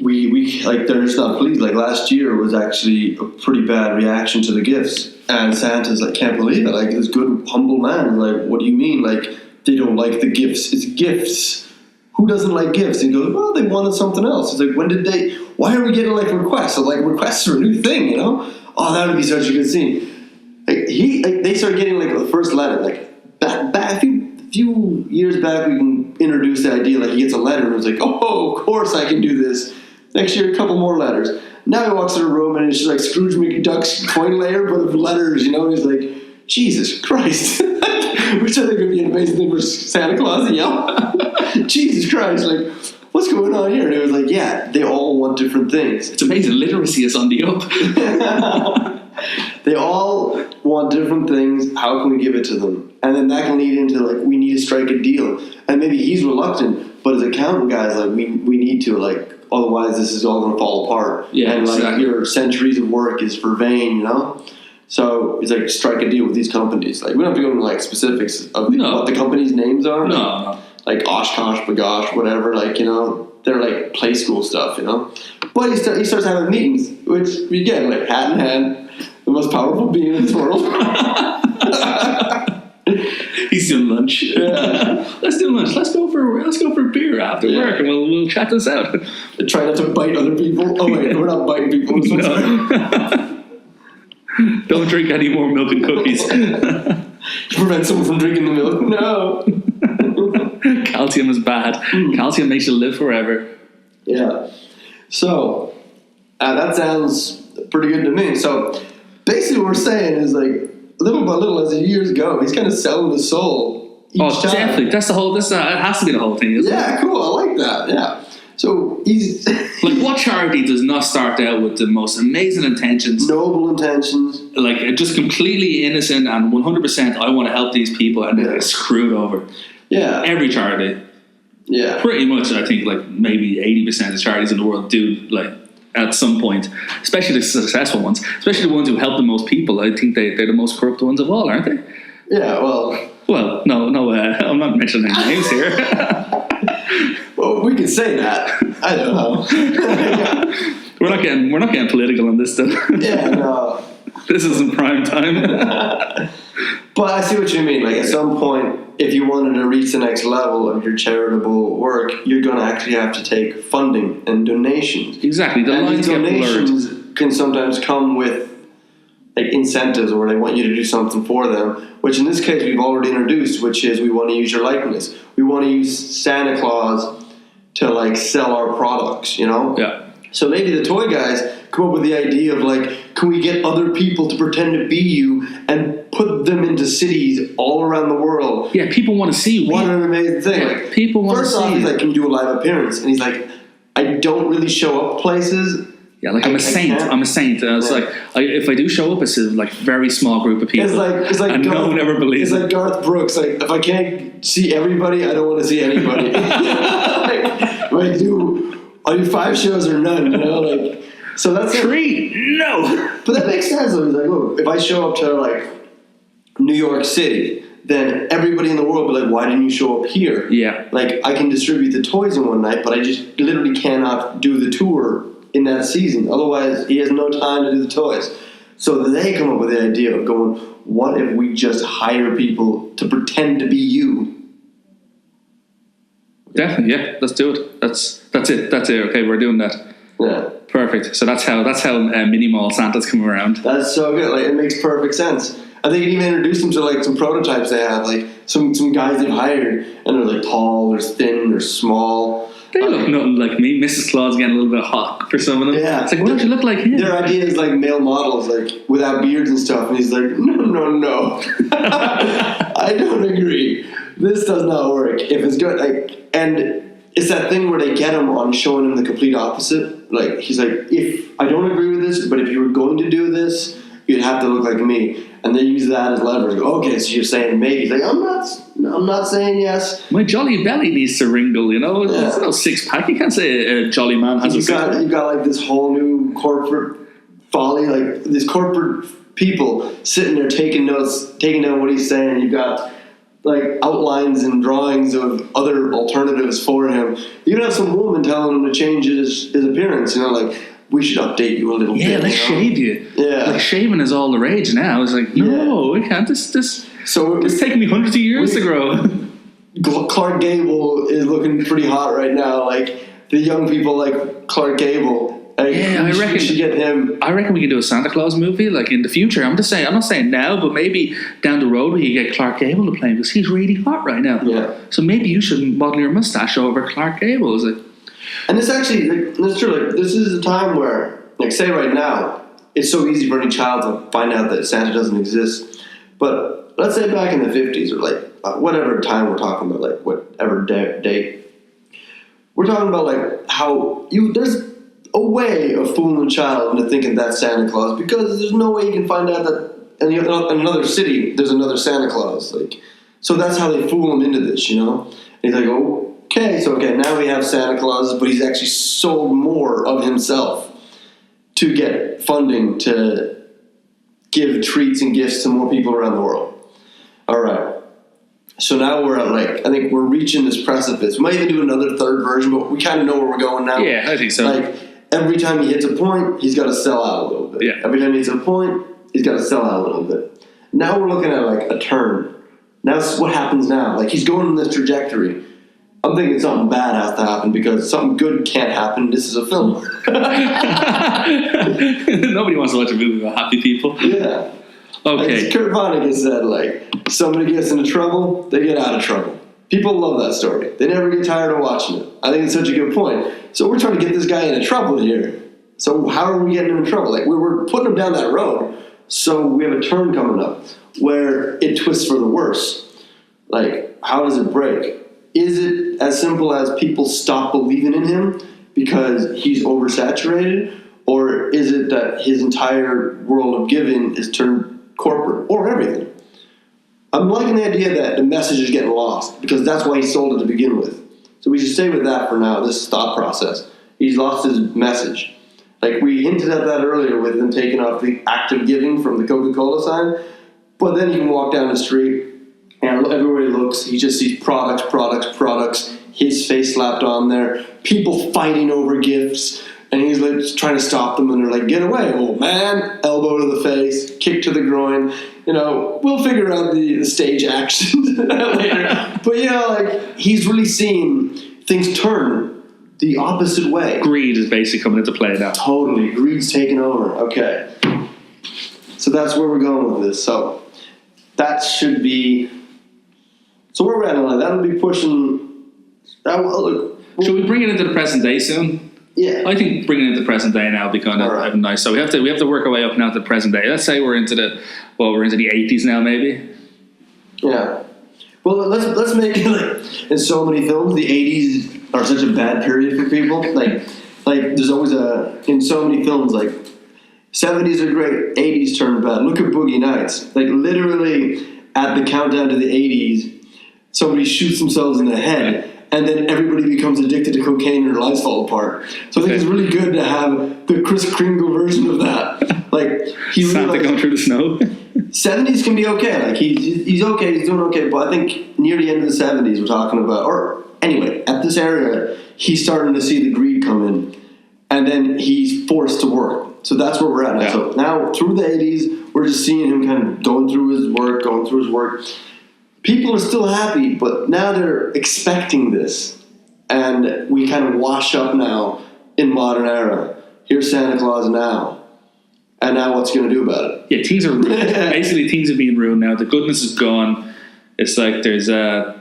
[SPEAKER 1] we like they're just not pleased. Like last year was actually a pretty bad reaction to the gifts, and Santa's like, can't believe it. Like this good humble man is like, what do you mean? Like they don't like the gifts? It's gifts. Who doesn't like gifts? And he goes, well, they wanted something else. It's like, why are we getting like requests? So like requests are a new thing, you know? Oh, that would be such a good scene. Like they started getting like the first letter, like back a few years back, we can introduce the idea like he gets a letter and it's like, oh, of course I can do this. Next year, a couple more letters. Now he walks in a room and it's just like Scrooge McDuck's coin layer, but of letters, you know? And he's like, Jesus Christ. Which I think would be an amazing thing for Santa Claus to yell. Jesus Christ, like, what's going on here? And it was like, yeah, they all want different things.
[SPEAKER 2] It's amazing. Literacy is on the up.
[SPEAKER 1] They all want different things. How can we give it to them? And then that can lead into, like, we need to strike a deal. And maybe he's reluctant, but as accountant guys, like, we need to, like, otherwise this is all going to fall apart.
[SPEAKER 2] Yeah,
[SPEAKER 1] and, like,
[SPEAKER 2] exactly.
[SPEAKER 1] your centuries of work is for vain, you know? So it's like strike a deal with these companies. Like we don't have to go into like specifics of what the companies' names are.
[SPEAKER 2] No.
[SPEAKER 1] Like Oshkosh, Bagosh, whatever. Like, you know, they're like play school stuff, you know. But he starts having meetings, which again, like hat in hand, the most powerful being in this world.
[SPEAKER 2] He's doing lunch.
[SPEAKER 1] Yeah.
[SPEAKER 2] Let's do lunch. Let's go for a beer after work, and we'll chat this out.
[SPEAKER 1] Try not to bite other people. Oh wait, we're not biting people.
[SPEAKER 2] No. Don't drink any more milk and cookies.
[SPEAKER 1] To prevent someone from drinking the milk? No.
[SPEAKER 2] Calcium is bad. Calcium makes you live forever.
[SPEAKER 1] Yeah. So, that sounds pretty good to me. So, basically what we're saying is like, little by little as the years go, he's kind of selling his soul each time.
[SPEAKER 2] Definitely. That's the whole, it has to be the whole thing, isn't it?
[SPEAKER 1] Yeah, cool. I like that. Yeah. So he's
[SPEAKER 2] like, what charity does not start out with the most amazing intentions,
[SPEAKER 1] noble intentions,
[SPEAKER 2] like just completely innocent and 100%? I want to help these people, and they get screwed over.
[SPEAKER 1] Yeah,
[SPEAKER 2] every charity.
[SPEAKER 1] Yeah,
[SPEAKER 2] pretty much. I think like maybe 80% of charities in the world do like at some point, especially the successful ones, especially the ones who help the most people. I think they're the most corrupt ones of all, aren't they?
[SPEAKER 1] Yeah. Well,
[SPEAKER 2] no. I'm not mentioning any names here.
[SPEAKER 1] Well, we can say that. I don't know.
[SPEAKER 2] We're not getting political on this stuff.
[SPEAKER 1] Yeah, no.
[SPEAKER 2] This isn't prime time.
[SPEAKER 1] But I see what you mean. Like at some point, if you wanted to reach the next level of your charitable work, you're going to actually have to take funding and donations.
[SPEAKER 2] Exactly. The lines get blurred.
[SPEAKER 1] Donations can sometimes come with like incentives, or they want you to do something for them. Which in this case we've already introduced, which is we want to use your likeness. We want to use Santa Claus to like sell our products, you know?
[SPEAKER 2] Yeah.
[SPEAKER 1] So maybe the toy guys come up with the idea of like, can we get other people to pretend to be you and put them into cities all around the world?
[SPEAKER 2] Yeah, people want to see you.
[SPEAKER 1] What an amazing thing. Like,
[SPEAKER 2] people want to see
[SPEAKER 1] First off, he's like, can you do a live appearance? And he's like, I don't really show up places,
[SPEAKER 2] Yeah, like I'm a saint. I'm a saint. And it's like if I do show up, it's a like very small group of people.
[SPEAKER 1] It's like
[SPEAKER 2] and
[SPEAKER 1] Garth,
[SPEAKER 2] no one ever believes.
[SPEAKER 1] It's like Garth Brooks. Like if I can't see everybody, I don't want to see anybody. like I do 5 shows or none. You know, like so that's
[SPEAKER 2] 3. No,
[SPEAKER 1] but that makes sense. I was like, look, if I show up to like New York City, then everybody in the world will be like, why didn't you show up here?
[SPEAKER 2] Yeah,
[SPEAKER 1] like I can distribute the toys in one night, but I just literally cannot do the tour in that season. Otherwise, he has no time to do the toys. So they come up with the idea of going, what if we just hire people to pretend to be you?
[SPEAKER 2] Definitely, yeah. Let's do it. That's it. Okay, we're doing that.
[SPEAKER 1] Yeah,
[SPEAKER 2] perfect. So that's how mini mall Santas come around.
[SPEAKER 1] That's so good. Like it makes perfect sense. I think it even introduced them to like some prototypes they have, like some guys they've hired, and they're like tall, they're thin, they're small.
[SPEAKER 2] They look nothing like me. Mrs. Claus getting a little bit hot for some of them.
[SPEAKER 1] Yeah.
[SPEAKER 2] It's like, what don't you look like him?
[SPEAKER 1] Their idea is like male models, like without beards and stuff. And he's like, no. I don't agree. This does not work. If it's good, like, and it's that thing where they get him on showing him the complete opposite. Like, he's like, if I don't agree with this, but if you were going to do this, you'd have to look like me. And they use that as leverage. Go, okay, so you're saying maybe. He's like, I'm not saying yes.
[SPEAKER 2] My jolly belly needs to wrinkle, you know?
[SPEAKER 1] Yeah.
[SPEAKER 2] It's no 6-pack. You can't say a jolly man has a 6-pack.
[SPEAKER 1] You got like this whole new corporate folly, like these corporate people sitting there taking notes, taking down what he's saying. You've got like outlines and drawings of other alternatives for him. You could have some woman telling him to change his appearance, you know, like, we should update you a little bit.
[SPEAKER 2] Yeah, let's shave you.
[SPEAKER 1] Yeah.
[SPEAKER 2] Like, shaving is all the rage now. It's like, no, we can't. It's taking me hundreds of years to grow.
[SPEAKER 1] Clark Gable is looking pretty hot right now. Like, the young people like Clark Gable. Like,
[SPEAKER 2] yeah, I reckon
[SPEAKER 1] we should get him.
[SPEAKER 2] I reckon we can do a Santa Claus movie, like, in the future. I'm not saying now, but maybe down the road we can get Clark Gable to play him, because he's really hot right now.
[SPEAKER 1] Yeah.
[SPEAKER 2] So maybe you should model your mustache over Clark Gable. Is it?
[SPEAKER 1] And it's actually, like, that's true. Like, this is a time where, like, say right now, it's so easy for any child to find out that Santa doesn't exist. But let's say back in the 50s, or like whatever time we're talking about, like whatever date, we're talking about like how there's a way of fooling a child into thinking that's Santa Claus, because there's no way you can find out that in another city there's another Santa Claus. Like, so that's how they fool him into this, you know. And he's like, okay, now we have Santa Claus, but he's actually sold more of himself to get funding to give treats and gifts to more people around the world. All right. So now we're at, like, I think we're reaching this precipice. We might even do another third version, but we kind of know where we're going now.
[SPEAKER 2] Yeah, I think so.
[SPEAKER 1] Like, every time he hits a point, he's got to sell out a little bit.
[SPEAKER 2] Yeah.
[SPEAKER 1] Every time he hits a point, he's got to sell out a little bit. Now we're looking at, like, a turn. Now what happens now? Like, he's going in this trajectory. I'm thinking something bad has to happen, because something good can't happen. This is a film.
[SPEAKER 2] Nobody wants to watch a movie about happy people.
[SPEAKER 1] Yeah.
[SPEAKER 2] Okay.
[SPEAKER 1] As Kurt Vonnegut said, like, somebody gets into trouble, they get out of trouble. People love that story. They never get tired of watching it. I think it's such a good point. So we're trying to get this guy into trouble here. So how are we getting him in trouble? Like, we're putting him down that road. So we have a turn coming up where it twists for the worse. Like, how does it break? Is it as simple as people stop believing in him because he's oversaturated? Or is it that his entire world of giving is turned corporate, or everything? I'm liking the idea that the message is getting lost, because that's why he sold it to begin with. So we should stay with that for now, this thought process. He's lost his message. Like, we hinted at that earlier with him taking off the act of giving from the Coca-Cola sign, but then you can walk down the street and everywhere he looks, he just sees products, his face slapped on there, people fighting over gifts, and he's like trying to stop them, and they're like, get away, old man. Elbow to the face, kick to the groin. You know, we'll figure out the stage action later. But, you know, like, he's really seeing things turn the opposite way.
[SPEAKER 2] Greed is basically coming into play now.
[SPEAKER 1] Totally. Greed's taking over. Okay. So that's where we're going with this. So that should be... So where we're at now, that'll be pushing...
[SPEAKER 2] Should we bring it into the present day soon?
[SPEAKER 1] Yeah.
[SPEAKER 2] I think bringing it into the present day now would be kind of nice. So we have to work our way up now to the present day. Let's say we're into the 80s now, maybe.
[SPEAKER 1] Yeah. Well, let's make it, like, in so many films, the 80s are such a bad period for people. Like like there's always in so many films, like 70s are great, 80s turned bad. Look at Boogie Nights. Like literally at the countdown to the 80s, somebody shoots themselves in the head, and then everybody becomes addicted to cocaine and their lives fall apart. So I think it's really good to have the Kris Kringle version of that. Like
[SPEAKER 2] Santa going through the snow.
[SPEAKER 1] 70s can be okay. Like he's okay, he's doing okay. But I think near the end of the 70s, we're talking about, or anyway, at this area, he's starting to see the greed come in, and then he's forced to work. So that's where we're at now. Yeah. So now through the 80s, we're just seeing him kind of going through his work. People are still happy, but now they're expecting this. And we kind of wash up now in modern era. Here's Santa Claus now. And now what's he going to do about it?
[SPEAKER 2] Yeah, things are ruined. Basically, things are being ruined now. The goodness is gone. It's like there's the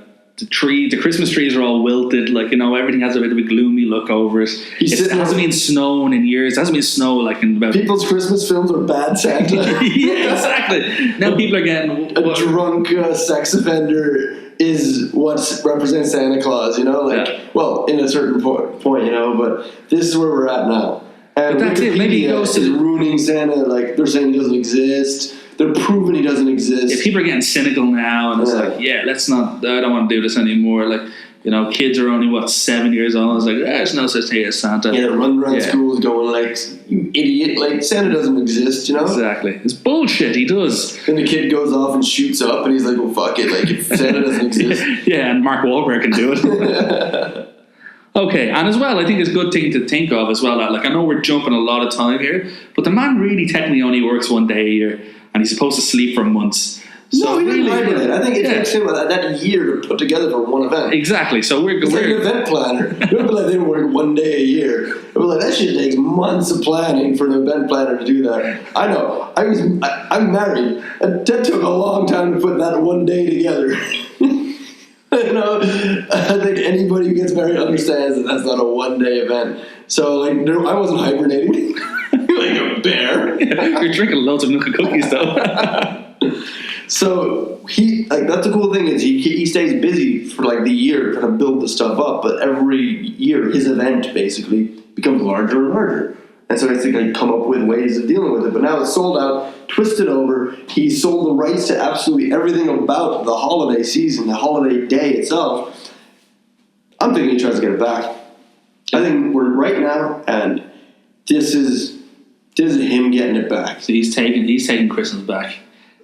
[SPEAKER 2] Christmas trees are all wilted. Like, you know, everything has a bit of a gloomy look over it. It hasn't been snowing in years. It hasn't been snow like in about...
[SPEAKER 1] People's Christmas films are bad Santa.
[SPEAKER 2] Yeah, exactly. Now people are getting...
[SPEAKER 1] A drunk sex offender is what represents Santa Claus, you know? Like, well, in a certain point, you know, but this is where we're at now. And
[SPEAKER 2] that's it. Maybe he goes to
[SPEAKER 1] ruining Santa. Like, they're saying he doesn't exist. They're proving he doesn't exist.
[SPEAKER 2] Yeah, people are getting cynical now, and it's like, let's not. I don't want to do this anymore. Like, you know, kids are only 7 years old. It's like, there's no such thing as Santa.
[SPEAKER 1] Yeah, they're running around schools going like, "You idiot! Like, Santa doesn't exist," you know?
[SPEAKER 2] Exactly. It's bullshit. He does.
[SPEAKER 1] And the kid goes off and shoots up, and he's like, "Well, fuck it. Like, if Santa doesn't exist."
[SPEAKER 2] Yeah, and Mark Wahlberg can do it. Okay, and as well, I think it's a good thing to think of as well. That, like, I know we're jumping a lot of time here, but the man really technically only works 1 day a year, and he's supposed to sleep for months. So
[SPEAKER 1] no, he didn't hibernate. I think it takes him that year to put together for one event.
[SPEAKER 2] Exactly. So we're
[SPEAKER 1] like an event planner. It would be like they work 1 day a year. It was like that shit takes months of planning for an event planner to do that. I know. I'm married, and that took a long time to put that 1 day together. You know, I think anybody who gets married understands that that's not a 1 day event. So, like, I wasn't hibernating like a bear.
[SPEAKER 2] You're drinking loads of milk and cookies, though.
[SPEAKER 1] So that's the cool thing is he stays busy for like the year trying to build the stuff up, but every year his event basically becomes larger and larger. And so I think I come up with ways of dealing with it. But now it's sold out, twisted over. He sold the rights to absolutely everything about the holiday season, the holiday day itself. I'm thinking he tries to get it back. I think we're right now, and this is him getting it back.
[SPEAKER 2] So he's taking Christmas back.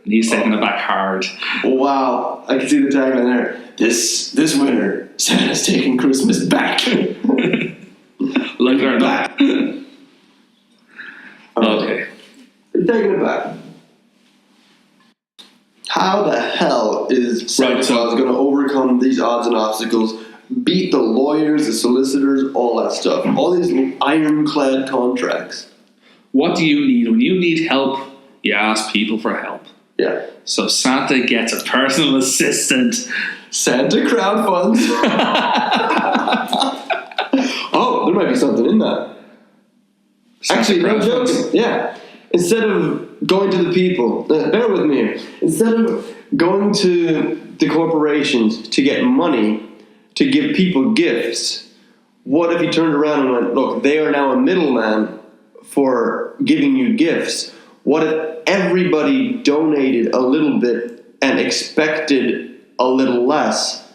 [SPEAKER 2] And he's taking it back hard.
[SPEAKER 1] Wow. I can see the tagline there. This winter, Santa's taking Christmas back.
[SPEAKER 2] Like it or not. Okay.
[SPEAKER 1] You're taking it back. How the hell is Santa Claus going to overcome these odds and obstacles, beat the lawyers, the solicitors, all that stuff, all these ironclad contracts?
[SPEAKER 2] What do you need? When you need help, you ask people for help.
[SPEAKER 1] Yeah.
[SPEAKER 2] So Santa gets a personal assistant.
[SPEAKER 1] Santa crowdfunds. Oh, there might be something in that.
[SPEAKER 2] Santa
[SPEAKER 1] actually, no jokes. Yeah. Instead of going to the people, bear with me here. Instead of going to the corporations to get money to give people gifts, what if he turned around and went, look, they are now a middleman for giving you gifts. What if everybody donated a little bit and expected a little less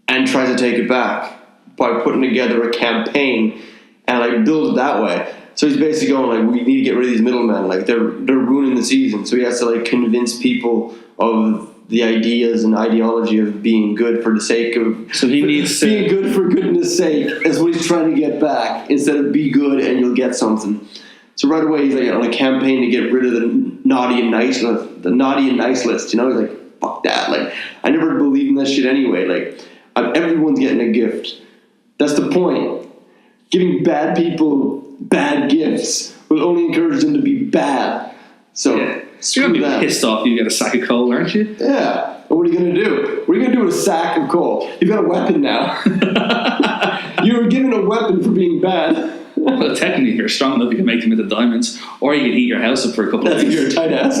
[SPEAKER 1] and tried to take it back by putting together a campaign and like build it that way? So he's basically going like, we need to get rid of these middlemen. Like they're ruining the season. So he has to like convince people of the ideas and ideology of being good for the sake of. So he needs being good for goodness sake is what he's trying to get back instead of be good and you'll get something. So right away he's like on a campaign to get rid of the naughty and nice list. You know, he's like, fuck that. Like I never believed in that shit anyway. Like everyone's getting a gift. That's the point. Giving bad people bad gifts will only encourage them to be bad. So
[SPEAKER 2] you're gonna be pissed off. You get a sack of coal, aren't you?
[SPEAKER 1] Yeah. And what are you gonna do? What are you gonna do with a sack of coal? You've got a weapon now. You were given a weapon for being bad.
[SPEAKER 2] Well, technically, if you're strong enough, you can make them into diamonds, or you can heat your house up for a couple of weeks.
[SPEAKER 1] That's if you're a tight ass.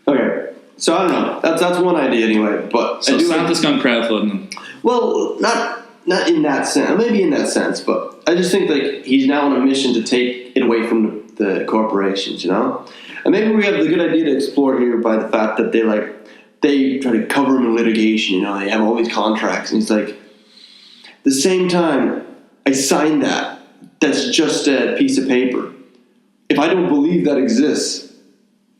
[SPEAKER 1] Okay, so I don't know. That's one idea anyway. But
[SPEAKER 2] so Santa's gone crowdfunding.
[SPEAKER 1] Well, not not in that sense, maybe in that sense, but I just think like he's now on a mission to take it away from the corporations, you know? And maybe we have the good idea to explore here by the fact that they try to cover him in litigation, you know, they have all these contracts, and he's like, at the same time, I signed that. That's just a piece of paper. If I don't believe that exists,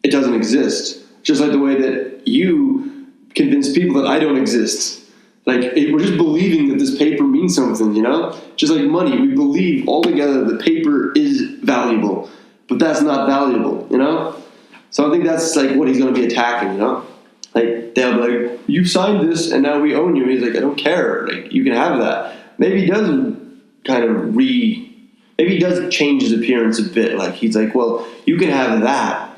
[SPEAKER 1] it doesn't exist. Just like the way that you convince people that I don't exist. Like, we're just believing that this paper means something, you know? Just like money, we believe all together that paper is valuable, but that's not valuable, you know? So I think that's like what he's going to be attacking, you know? Like, they'll be like, you signed this and now we own you. And he's like, I don't care. Like, you can have that. Maybe he does kind of maybe he does change his appearance a bit. Like, he's like, well, you can have that.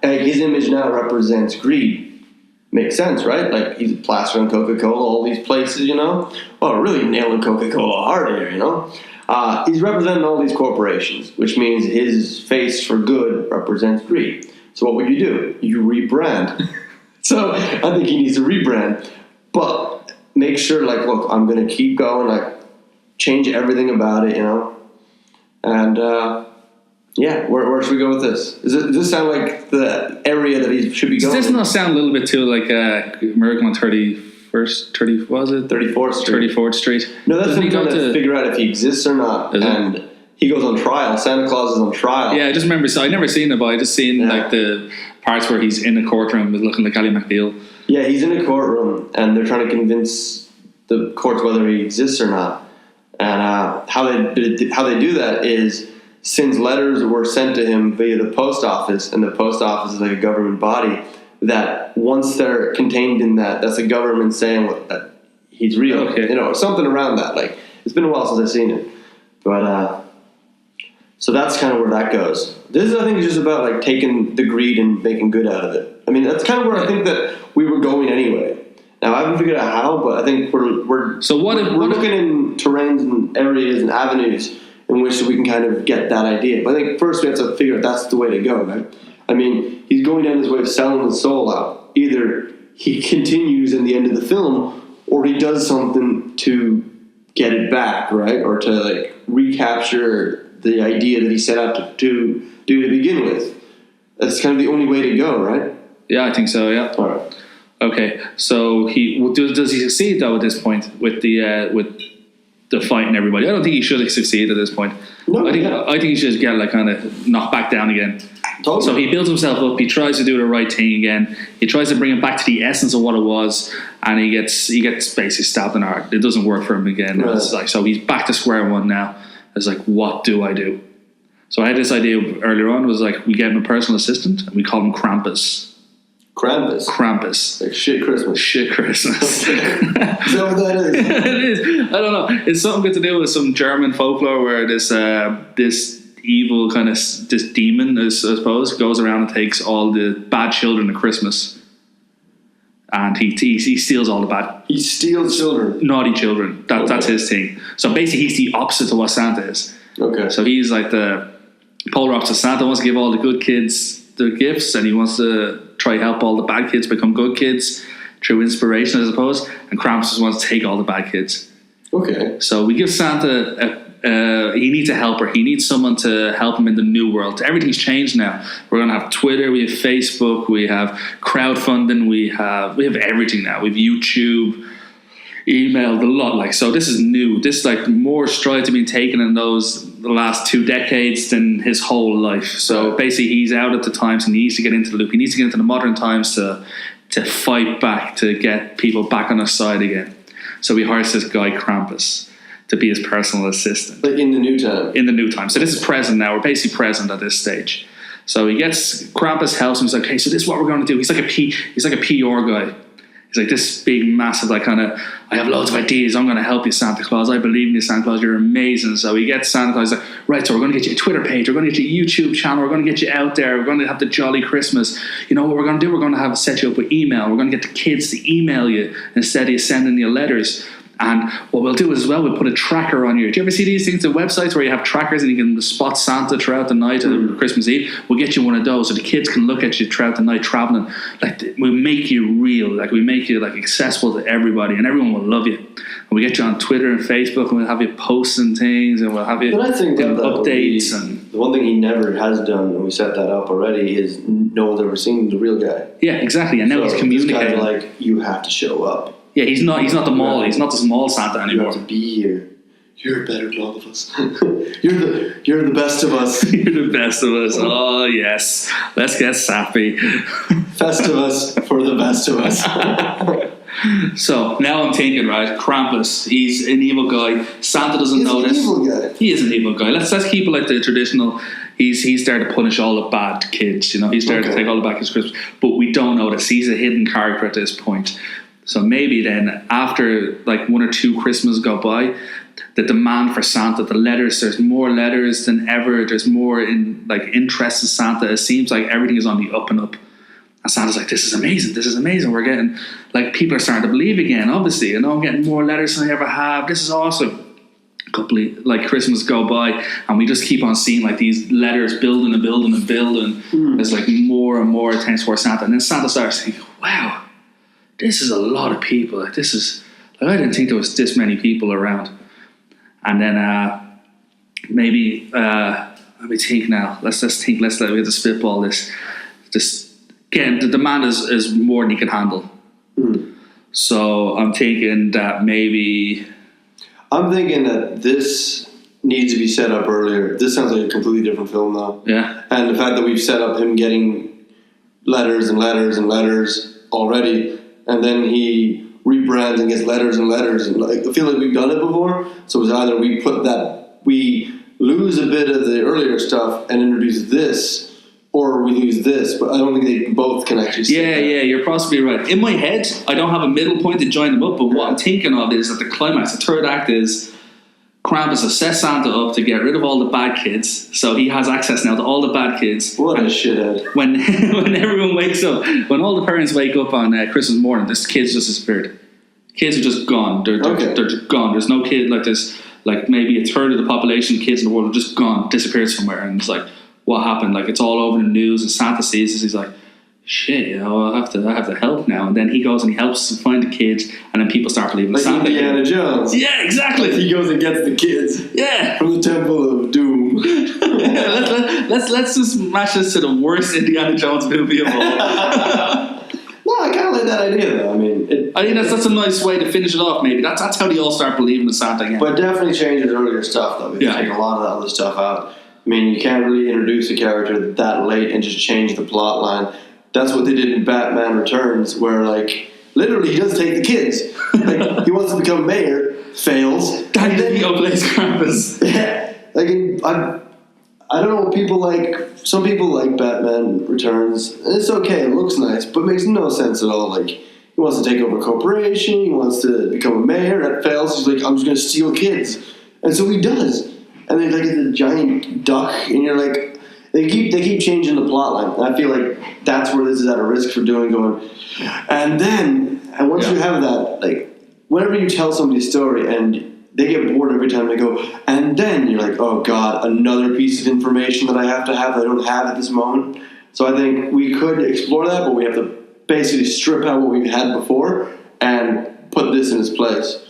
[SPEAKER 1] Like, his image now represents greed. Makes sense, right? Like, he's plastered on Coca-Cola, all these places, you know? Well, really nailing Coca-Cola hard here, you know? He's representing all these corporations, which means his face for good represents greed. So what would you do? You rebrand. So I think he needs to rebrand. But make sure, like, look, I'm going to keep going, like, change everything about it, you know? And, yeah, where should we go with this? Does this sound like the area that he should be going?
[SPEAKER 2] Does this not sound a little bit too like American on 34th Street?
[SPEAKER 1] No, that's him trying to figure out if he exists or not. And he goes on trial. Santa Claus is on trial.
[SPEAKER 2] Yeah, I just remember, so I never seen it, but I just seen like the parts where he's in the courtroom looking like Ally McBeal.
[SPEAKER 1] Yeah, he's in a courtroom and they're trying to convince the courts whether he exists or not. And how they do that is, since letters were sent to him via the post office, and the post office is like a government body, that once they're contained in that's the government saying that he's real, you know, something around that. Like, it's been a while since I've seen it, but so that's kind of where that goes. This, I think, is just about like taking the greed and making good out of it. I mean, that's kind of where I think that we were going anyway. Now, I haven't figured out how, but I think we're looking in terrains and areas and avenues in which we can kind of get that idea. But I think first we have to figure out that's the way to go, right? I mean, he's going down this way of selling his soul out. Either he continues in the end of the film, or he does something to get it back, right? Or to like recapture the idea that he set out to do to begin with. That's kind of the only way to go, right?
[SPEAKER 2] Yeah, I think so, yeah.
[SPEAKER 1] All right.
[SPEAKER 2] Okay, so does he succeed though at this point with the fight and everybody? I don't think he should succeed at this point. No, I think he should get like kind of knocked back down again. Totally. So he builds himself up. He tries to do the right thing again. He tries to bring it back to the essence of what it was, and he gets basically stabbed in the heart. It doesn't work for him again. Right. It's like, so he's back to square one now. It's like, what do I do? So I had this idea earlier on. Was like, we get him a personal assistant and we call him Krampus. Krampus.
[SPEAKER 1] Like shit Christmas.
[SPEAKER 2] Shit Christmas.
[SPEAKER 1] Is that what that is?
[SPEAKER 2] It is. I don't know. It's something good to do with some German folklore where this evil kind of this demon, I suppose, goes around and takes all the bad children at Christmas, and he steals all the bad.
[SPEAKER 1] He steals children.
[SPEAKER 2] Naughty children. That's his thing. So basically, he's the opposite of what Santa is. Okay. So he's like the polar opposite. Santa wants to give all the good kids the gifts, and he wants to try help all the bad kids become good kids through inspiration, I suppose. And Krampus wants to take all the bad kids. Okay. So we give Santa he needs a helper. He needs someone to help him in the new world. Everything's changed now. We're going to have Twitter, we have Facebook, we have crowdfunding, we have everything now. We have YouTube, email, the lot. Like, so this is new. This is like more strides have been taken in the last 2 decades than his whole life. So basically he's out at the times and he needs to get into the loop. He needs to get into the modern times to fight back, to get people back on his side again. So he hires this guy Krampus to be his personal assistant. Like in the new time? In the new time. So this is present now. We're basically present at this stage. So he gets, Krampus helps him. He's like, hey, so this is what we're going to do. He's like a PR guy. He's like this big, massive, like kind of, I have loads of ideas. I'm going to help you, Santa Claus. I believe in you, Santa Claus. You're amazing. So he gets Santa Claus. He's like, right, so we're going to get you a Twitter page. We're going to get you a YouTube channel. We're going to get you out there. We're going to have the jolly Christmas. You know what we're going to do? We're going to set you up with email. We're going to get the kids to email you instead of sending you letters. And what we'll do as well, we'll put a tracker on you. Do you ever see these things, the websites where you have trackers and you can spot Santa throughout the night of Christmas Eve? We'll get you one of those so the kids can look at you throughout the night traveling. Like, we make you real. Like, we make you like accessible to everybody, and everyone will love you. And we get you on Twitter and Facebook, and we'll have you posting things, and we'll have you
[SPEAKER 1] But I think
[SPEAKER 2] doing
[SPEAKER 1] that
[SPEAKER 2] updates. And
[SPEAKER 1] the one thing he never has done, and we set that up already, is no one's ever seen the real guy.
[SPEAKER 2] yeah, exactly. And now he's communicating.
[SPEAKER 1] This guy's like, you have to show up.
[SPEAKER 2] Yeah, he's not the mall. He's not the small Santa
[SPEAKER 1] You
[SPEAKER 2] anymore.
[SPEAKER 1] have to be here. You're better than all of us. you're the best of us.
[SPEAKER 2] You're the best of us. Oh yes, let's get sappy.
[SPEAKER 1] Festivus for the best of us.
[SPEAKER 2] So now I'm thinking, right, Krampus, he's an evil guy. Santa doesn't know this.
[SPEAKER 1] He's an evil guy.
[SPEAKER 2] He is an evil guy. Let's keep it like the traditional. He's there to punish all the bad kids. You know, he's there to take all the bad kids' Christmas. But we don't know this. He's a hidden character at this point. So maybe then, after like 1 or 2 Christmases go by, the demand for Santa, the letters, there's more letters than ever. There's more interest in Santa. It seems like everything is on the up and up. And Santa's like, this is amazing. We're getting, like, people are starting to believe again, obviously. You know, I'm getting more letters than I ever have. This is awesome. A couple of, Christmas go by, and we just keep on seeing, these letters building. There's, more and more attention for Santa. And then Santa starts thinking, wow, this is a lot of people. I didn't think there was this many people around. And then maybe, let me think now. We have to spitball this. Again, the demand is more than he can handle. So I'm thinking that maybe...
[SPEAKER 1] I'm thinking that this needs to be set up earlier. This sounds like a completely different film now.
[SPEAKER 2] Yeah.
[SPEAKER 1] And the fact that we've set up him getting letters and letters and letters already, and then he rebrands and gets letters and letters, and I feel like we've done it before. So it's either we lose a bit of the earlier stuff and introduce this, or we lose this, but I don't think they both can actually sit
[SPEAKER 2] Yeah, you're possibly right. In my head, I don't have a middle point to join them up, but what I'm thinking of is that the climax, the third act is Krampus has set Santa up to get rid of all the bad kids, so he has access now to all the bad kids.
[SPEAKER 1] What a shithead.
[SPEAKER 2] When everyone wakes up, when all the parents wake up on Christmas morning, this kids just disappeared. Kids are just gone. They're just gone. There's no kid, there's maybe a third of the population of kids in the world are just gone, disappeared somewhere, and it's like, what happened? It's all over the news, and Santa sees this. He's like, shit, I have to help now. And then he goes and he helps to find the kids, and then people start believing Santa.
[SPEAKER 1] Indiana Jones.
[SPEAKER 2] Yeah, exactly.
[SPEAKER 1] He goes and gets the kids.
[SPEAKER 2] Yeah.
[SPEAKER 1] From the Temple of Doom.
[SPEAKER 2] let's just match this to the worst Indiana Jones movie of all.
[SPEAKER 1] No, I kind of like that idea though.
[SPEAKER 2] I think that's a nice way to finish it off. Maybe that's how they all start believing in Santa again.
[SPEAKER 1] But it definitely changes earlier stuff though. We can take a lot of that other stuff out. You can't really introduce a character that late and just change the plot line. That's what they did in Batman Returns, where literally he does take the kids. He wants to become mayor, fails.
[SPEAKER 2] Danny DeVito plays Krampus.
[SPEAKER 1] Yeah, I don't know what people like. Some people like Batman Returns, and it's okay. It looks nice, but it makes no sense at all. He wants to take over a corporation. He wants to become a mayor. That fails. He's like, I'm just going to steal kids, and so he does. And then it's a giant duck, and you're like, they keep changing the plot line. And I feel like that's where this is at a risk for going. And once you have that, whenever you tell somebody a story and they get bored every time they go, and then you're like, oh God, another piece of information that I have that I don't have at this moment. So I think we could explore that, but we have to basically strip out what we've had before and put this in its place.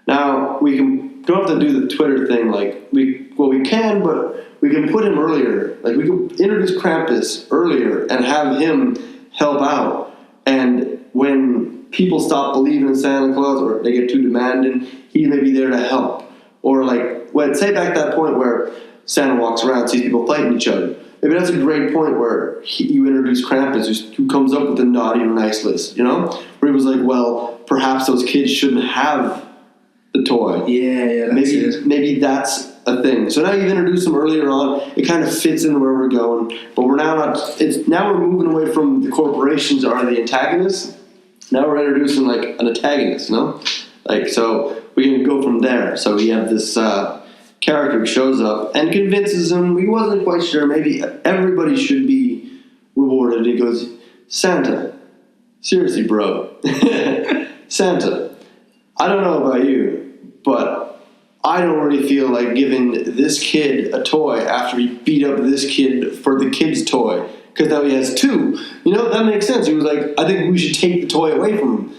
[SPEAKER 1] Now, we don't have to do the Twitter thing we can, but we can put him earlier. We can introduce Krampus earlier and have him help out. And when people stop believing in Santa Claus or they get too demanding, he may be there to help. Or say back to that point where Santa walks around and sees people fighting each other. Maybe that's a great point where you introduce Krampus, who comes up with the naughty or nice list, Where he was like, well, perhaps those kids shouldn't have the toy.
[SPEAKER 2] Yeah,
[SPEAKER 1] maybe that's a thing. So now you've introduced them earlier on. It kind of fits in where we're going, but we're now we're moving away from the corporations are the antagonists. Now we're introducing an antagonist, so we can go from there. So we have this character who shows up and convinces him. He wasn't quite sure. Maybe everybody should be rewarded. He goes, Santa, seriously, bro, Santa. I don't know about you, but I don't really feel like giving this kid a toy after he beat up this kid for the kid's toy, because now he has 2. That makes sense. He was like, I think we should take the toy away from him.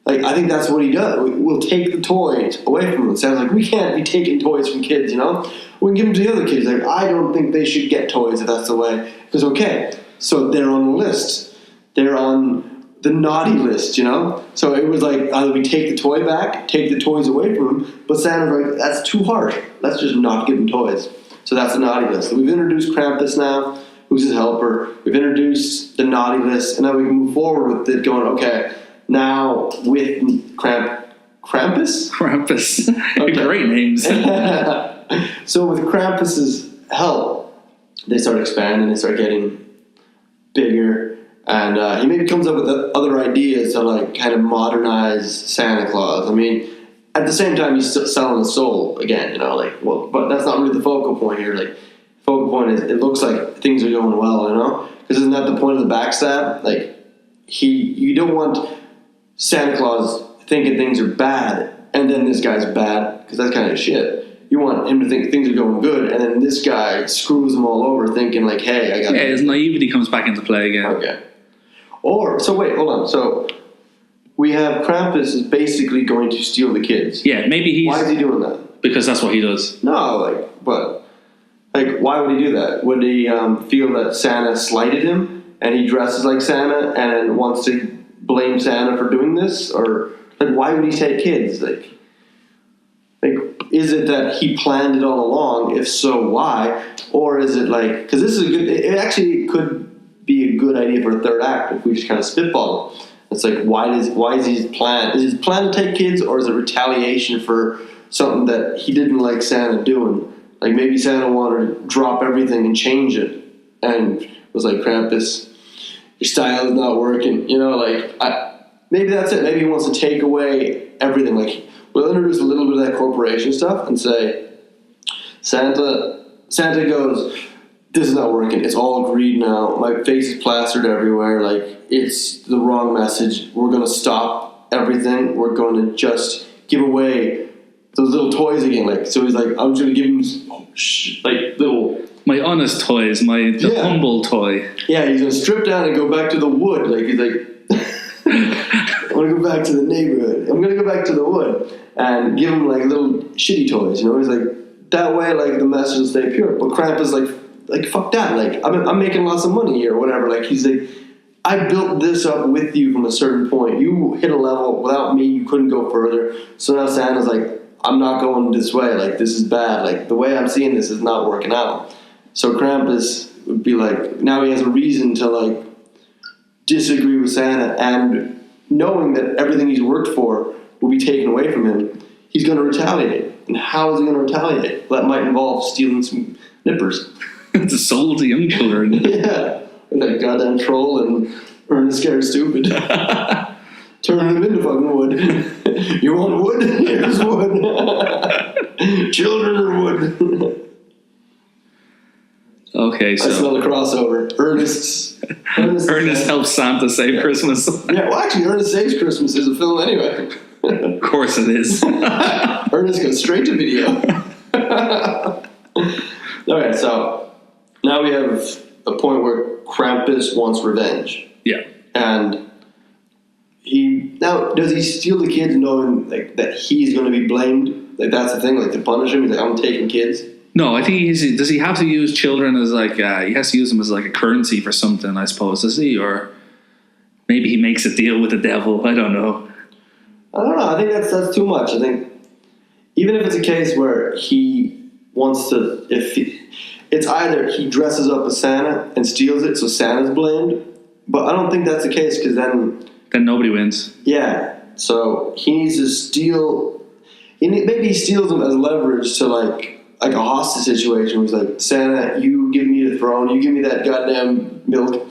[SPEAKER 1] Like, I think that's what he does. We'll take the toys away from them. It sounds like we can't be taking toys from kids, you know? We can give them to the other kids. Like, I don't think they should get toys if that's the way. Because, okay, so they're on the list. They're on the naughty list, you know? So it was like, either we take the toy back, take the toys away from them, but Santa's like, that's too harsh. Let's just not give them toys. So that's the naughty list. So we've introduced Krampus now, who's his helper. We've introduced the naughty list, and now we can move forward with it going, okay, now with Krampus?
[SPEAKER 2] Krampus.
[SPEAKER 1] Okay.
[SPEAKER 2] Great names.
[SPEAKER 1] So with Krampus's help, they start expanding, they start getting bigger, and he maybe comes up with other ideas to like kind of modernize Santa Claus. I mean, at the same time, he's still selling his soul again, you know, like, well, but that's not really the focal point here. Like, the focal point is it looks like things are going well, you know, because isn't that the point of the backstab? Like, you don't want Santa Claus thinking things are bad, and then this guy's bad, because that's kind of shit. You want him to think things are going good, and then this guy screws them all over, thinking like, "Hey, I got."
[SPEAKER 2] Yeah, his naivety comes back into play again.
[SPEAKER 1] Okay. Or so wait, hold on. So we have Krampus is basically going to steal the kids.
[SPEAKER 2] Yeah, maybe he's.
[SPEAKER 1] Why is he doing that?
[SPEAKER 2] Because that's what he does.
[SPEAKER 1] No, like, but like, why would he do that? Would he feel that Santa slighted him, and he dresses like Santa, and wants to blame Santa for doing this, or like, why would he take kids? Like, is it that he planned it all along? If so, why? Or is it like, because this is a good, it actually could be a good idea for a third act if we just kind of spitball it. It's like, why is his plan? Is his plan to take kids, or is it retaliation for something that he didn't like Santa doing? Like, maybe Santa wanted to drop everything and change it, and was like, Krampus, your style is not working. You know, like, maybe that's it. Maybe he wants to take away everything. Like, we'll introduce a little bit of that corporation stuff and say, Santa goes, this is not working. It's all greed now. My face is plastered everywhere. Like, it's the wrong message. We're going to stop everything. We're going to just give away those little toys again. Like, so he's like, I'm just going to give him like little...
[SPEAKER 2] My honest toys, the humble toy.
[SPEAKER 1] Yeah, he's going to strip down and go back to the wood. Like, he's like, I want to go back to the neighborhood. I'm going to go back to the wood and give him like little shitty toys. You know, he's like, that way, like, the message will stay pure. But Krampus like fuck that. Like, I'm making lots of money here or whatever. Like, he's like, I built this up with you from a certain point. You hit a level without me. You couldn't go further. So now Santa's like, I'm not going this way. Like, this is bad. Like, the way I'm seeing this is not working out. So Krampus would be like, now he has a reason to like disagree with Santa, and knowing that everything he's worked for will be taken away from him, he's going to retaliate. And how is he going to retaliate? That might involve stealing some nippers.
[SPEAKER 2] It's a soul to young children.
[SPEAKER 1] Yeah. And that goddamn troll and Ernest Scared Stupid. Turning them into fucking wood. You want wood? Here's wood. Children are wood.
[SPEAKER 2] Okay, so...
[SPEAKER 1] I smell the crossover. Ernest
[SPEAKER 2] helps Santa save Christmas.
[SPEAKER 1] Yeah, well, actually, Ernest Saves Christmas is a film anyway.
[SPEAKER 2] Of course it is.
[SPEAKER 1] Ernest goes straight to video. Okay, so now we have a point where Krampus wants revenge.
[SPEAKER 2] Yeah.
[SPEAKER 1] And does he steal the kids knowing like that he's going to be blamed? Like, that's the thing, like, to punish him, he's like, I'm taking kids.
[SPEAKER 2] No, I think does he have to use children as like, he has to use them as like a currency for something, I suppose, does he? Or maybe he makes a deal with the devil, I don't know.
[SPEAKER 1] I don't know, I think that's too much. I think, even if it's a case where he wants to, it's either he dresses up as Santa and steals it so Santa's blamed, but I don't think that's the case, because then
[SPEAKER 2] nobody wins.
[SPEAKER 1] Yeah, so he needs to steal, maybe he steals them as leverage to like a hostage situation where he's like, Santa, you give me the throne, you give me that goddamn milk,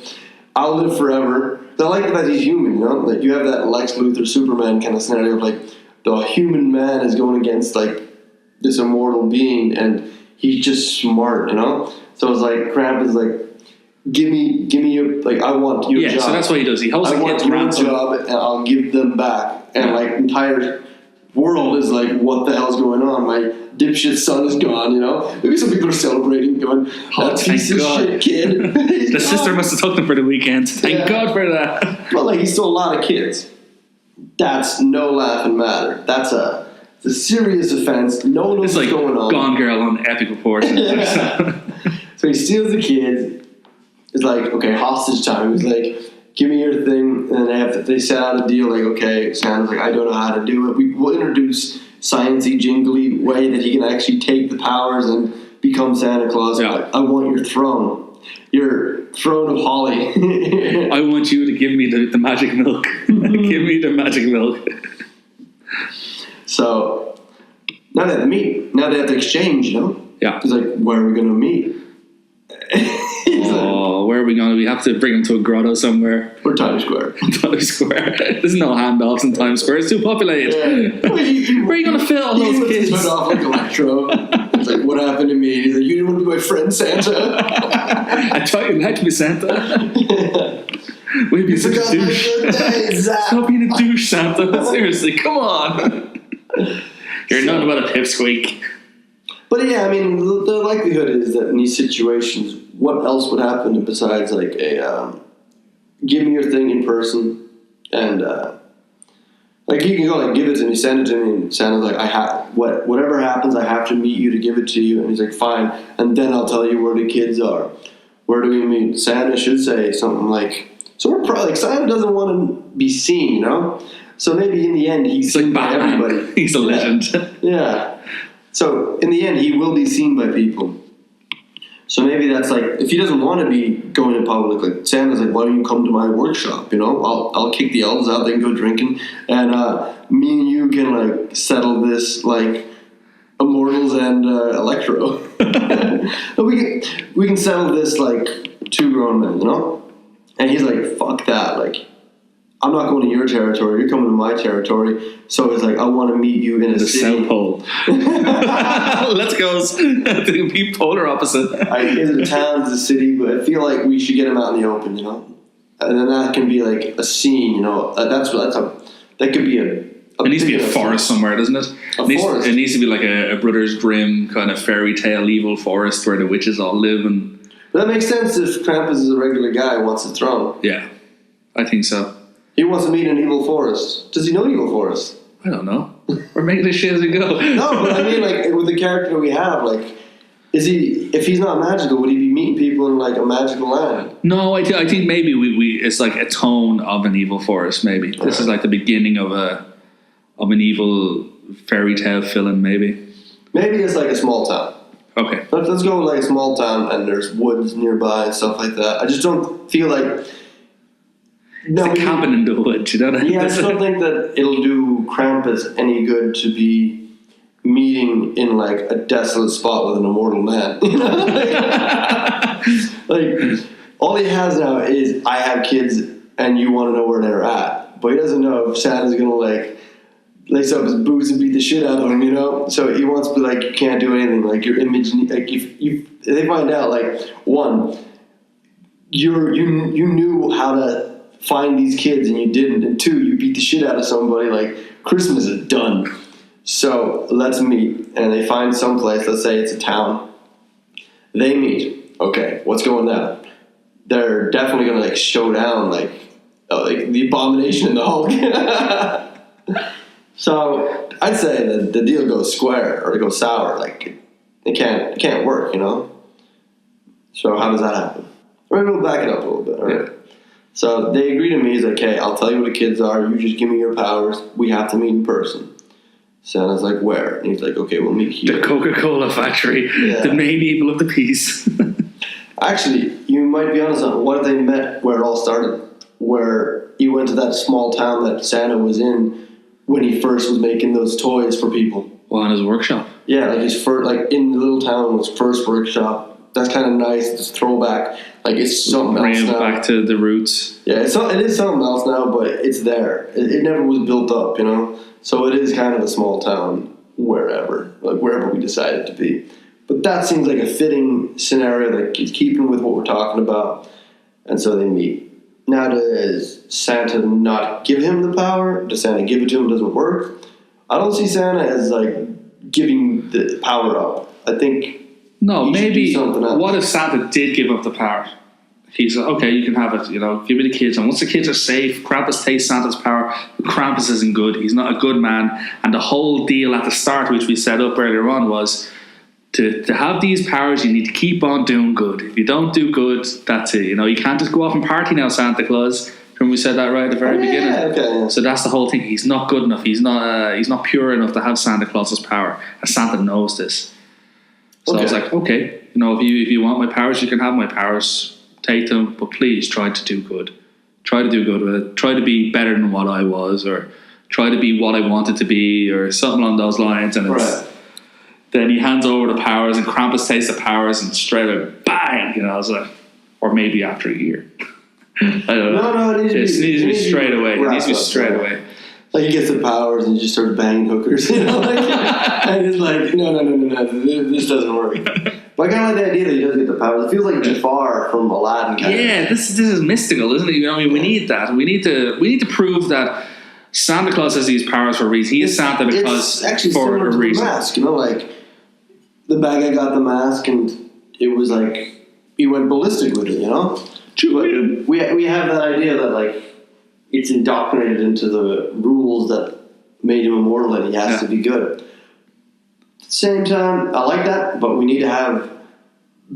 [SPEAKER 1] I'll live forever. I like that he's human, you know? Like, you have that Lex Luthor Superman kind of scenario of like, the human man is going against like this immortal being, and he's just smart, you know? So it's like, Krampus is like, give me your, like, I want your job.
[SPEAKER 2] Yeah, so that's what he does. He holds the kids ransom.
[SPEAKER 1] I want your job, and I'll give them back. And like, entire world is like, what the hell's going on? My dipshit son is gone, you know? Maybe some people are celebrating, going, that piece of shit kid.
[SPEAKER 2] The sister must have took them for the weekend. Thank God for that.
[SPEAKER 1] Well, like, he stole a lot of kids. that's no laughing matter. It's a serious offense. No one knows what's going on.
[SPEAKER 2] Gone Girl on epic proportions.
[SPEAKER 1] So he steals the kid. It's like, okay, hostage time. He's like, give me your thing. And then they set out a deal like, okay, Santa's like, I don't know how to do it. We'll introduce sciencey, jingly way that he can actually take the powers and become Santa Claus.
[SPEAKER 2] Yeah.
[SPEAKER 1] Like, I want your throne. Your throne of holly.
[SPEAKER 2] I want you to give me the magic milk. Give me the magic milk.
[SPEAKER 1] So now they have to meet. Now they have to exchange, you know?
[SPEAKER 2] Yeah.
[SPEAKER 1] He's like, where are we going to meet?
[SPEAKER 2] Where are we going? We have to bring him to a grotto somewhere.
[SPEAKER 1] Or Times Square.
[SPEAKER 2] Times Square. There's no handoffs in Times Square. It's too populated.
[SPEAKER 1] Yeah.
[SPEAKER 2] Where are you going to fit all those kids?
[SPEAKER 1] He's off like Electro. It's like, what happened to me? He's like, you didn't want to be my friend, Santa?
[SPEAKER 2] I thought you'd like to be Santa. We'd be such a douche. Stop being a douche, Santa. Seriously, come on. You're nothing but a pipsqueak.
[SPEAKER 1] But yeah, I mean, the likelihood is that in these situations, what else would happen besides like a give me your thing in person, and like you can go like give it to me, send it to me, and Santa's like, whatever happens, I have to meet you to give it to you, and he's like, fine, and then I'll tell you where the kids are. Where do we meet? Santa should say something like, so we're probably like Santa doesn't want to be seen, you know. So maybe in the end he's seen by everybody.
[SPEAKER 2] He's a legend.
[SPEAKER 1] Yeah. So in the end, he will be seen by people. So maybe that's like, if he doesn't want to be going in public, like Santa's like, why don't you come to my workshop? You know, I'll kick the elves out. They can go drinking, and me and you can like settle this like Immortals and Electro. we can settle this like two grown men, you know. And he's like, fuck that, like. I'm not going to your territory. You're coming to my territory. So it's like, I want to meet you in a city.
[SPEAKER 2] South Pole. Let's go. Be polar opposite.
[SPEAKER 1] Is it a town, is it a city? But I feel like we should get him out in the open, you know? And then that can be like a scene, you know? That could be
[SPEAKER 2] it needs to be a forest somewhere, doesn't it? It needs to be like a Brothers Grimm kind of fairy tale evil forest where the witches all live.
[SPEAKER 1] But that makes sense if Krampus is a regular guy who wants the throne.
[SPEAKER 2] Yeah, I think so.
[SPEAKER 1] He wants to meet an evil forest. Does he know evil forest?
[SPEAKER 2] I don't know. We're making this shit as we go.
[SPEAKER 1] No, but I mean, like, with the character we have, like, if he's not magical, would he be meeting people in, like, a magical land?
[SPEAKER 2] No, I think maybe it's like a tone of an evil forest, maybe. Okay. This is like the beginning of an evil fairy tale villain, maybe. Maybe
[SPEAKER 1] it's like a small town.
[SPEAKER 2] Okay.
[SPEAKER 1] Let's go with, like, a small town, and there's woods nearby and stuff like that. I just don't feel like...
[SPEAKER 2] No, it's a cabin in the woods, you know what I mean?
[SPEAKER 1] Yeah, I just don't think that it'll do Krampus any good to be meeting in like a desolate spot with an immortal man. You know? like all he has now is I have kids and you want to know where they're at. But he doesn't know if Santa's gonna like lace up his boots and beat the shit out of him, you know? So he wants to be like, you can't do anything, like your image, like if they find out like one, you knew how to find these kids and you didn't, and two, you beat the shit out of somebody, like Christmas is done. So let's meet. And they find some place, let's say it's a town. They meet. Okay, what's going down? They're definitely gonna like show down like the Abomination and the Hulk. So I'd say that the deal goes square or it goes sour. Like it can't work, you know? So how does that happen? Maybe we'll back it up a little bit, all right? So they agree to me. He's like, hey, I'll tell you what the kids are. You just give me your powers. We have to meet in person. Santa's like, where? And he's like, okay, we'll meet here.
[SPEAKER 2] The Coca-Cola factory. Yeah. The main evil of the piece.
[SPEAKER 1] Actually, you might be honest on what they met where it all started. Where he went to that small town that Santa was in when he first was making those toys for people.
[SPEAKER 2] Well, in his workshop.
[SPEAKER 1] Yeah, like his first, like in the little town was first workshop. That's kind of nice. It's throwback. Like it's something else now.
[SPEAKER 2] Back to the roots.
[SPEAKER 1] Yeah, it is something else now, but it's there. It never was built up, you know. So it is kind of a small town wherever we decide it to be. But that seems like a fitting scenario that is keeping with what we're talking about. And so they meet. Now, does Santa not give him the power? Does Santa give it to him? Doesn't work. I don't see Santa as like giving the power up. I think.
[SPEAKER 2] No, maybe what if Santa did give up the power? he's like, okay, you can have it, give me the kids. And once the kids are safe, Krampus takes Santa's power. But Krampus isn't good. He's not a good man. And the whole deal at the start, which we set up earlier on, was to have these powers, you need to keep on doing good. If you don't do good, that's it. You can't just go off and party now, Santa Claus. Remember we said that right at the very beginning?
[SPEAKER 1] Okay.
[SPEAKER 2] So that's the whole thing. He's not good enough. He's not pure enough to have Santa Claus's power. And Santa knows this. So I was like, okay, if you want my powers, you can have my powers. Take them, but please try to do good. Try to do good with it. Try to be better than what I was, or try to be what I wanted to be, or something along those lines. And then he hands over the powers, and Krampus takes the powers, and straight away, bang! I was like, or maybe after a year. I don't know.
[SPEAKER 1] No, it needs to be
[SPEAKER 2] straight away. It needs to be straight away.
[SPEAKER 1] Like he gets the powers and he just starts banging hookers, and it's like, no, this doesn't work. But I kind of like the idea that he does get the powers. It feels like Jafar from Aladdin.
[SPEAKER 2] This is mystical, isn't it? We need that. We need to prove that Santa Claus has these powers for a reason. He is Santa because
[SPEAKER 1] actually
[SPEAKER 2] for a reason.
[SPEAKER 1] The mask, like the bad guy got the mask, and it was like he went ballistic with it, But we have that idea that like it's indoctrinated into the rules that made him immortal, and he has to be good. At the same time, I like that, but we need to have,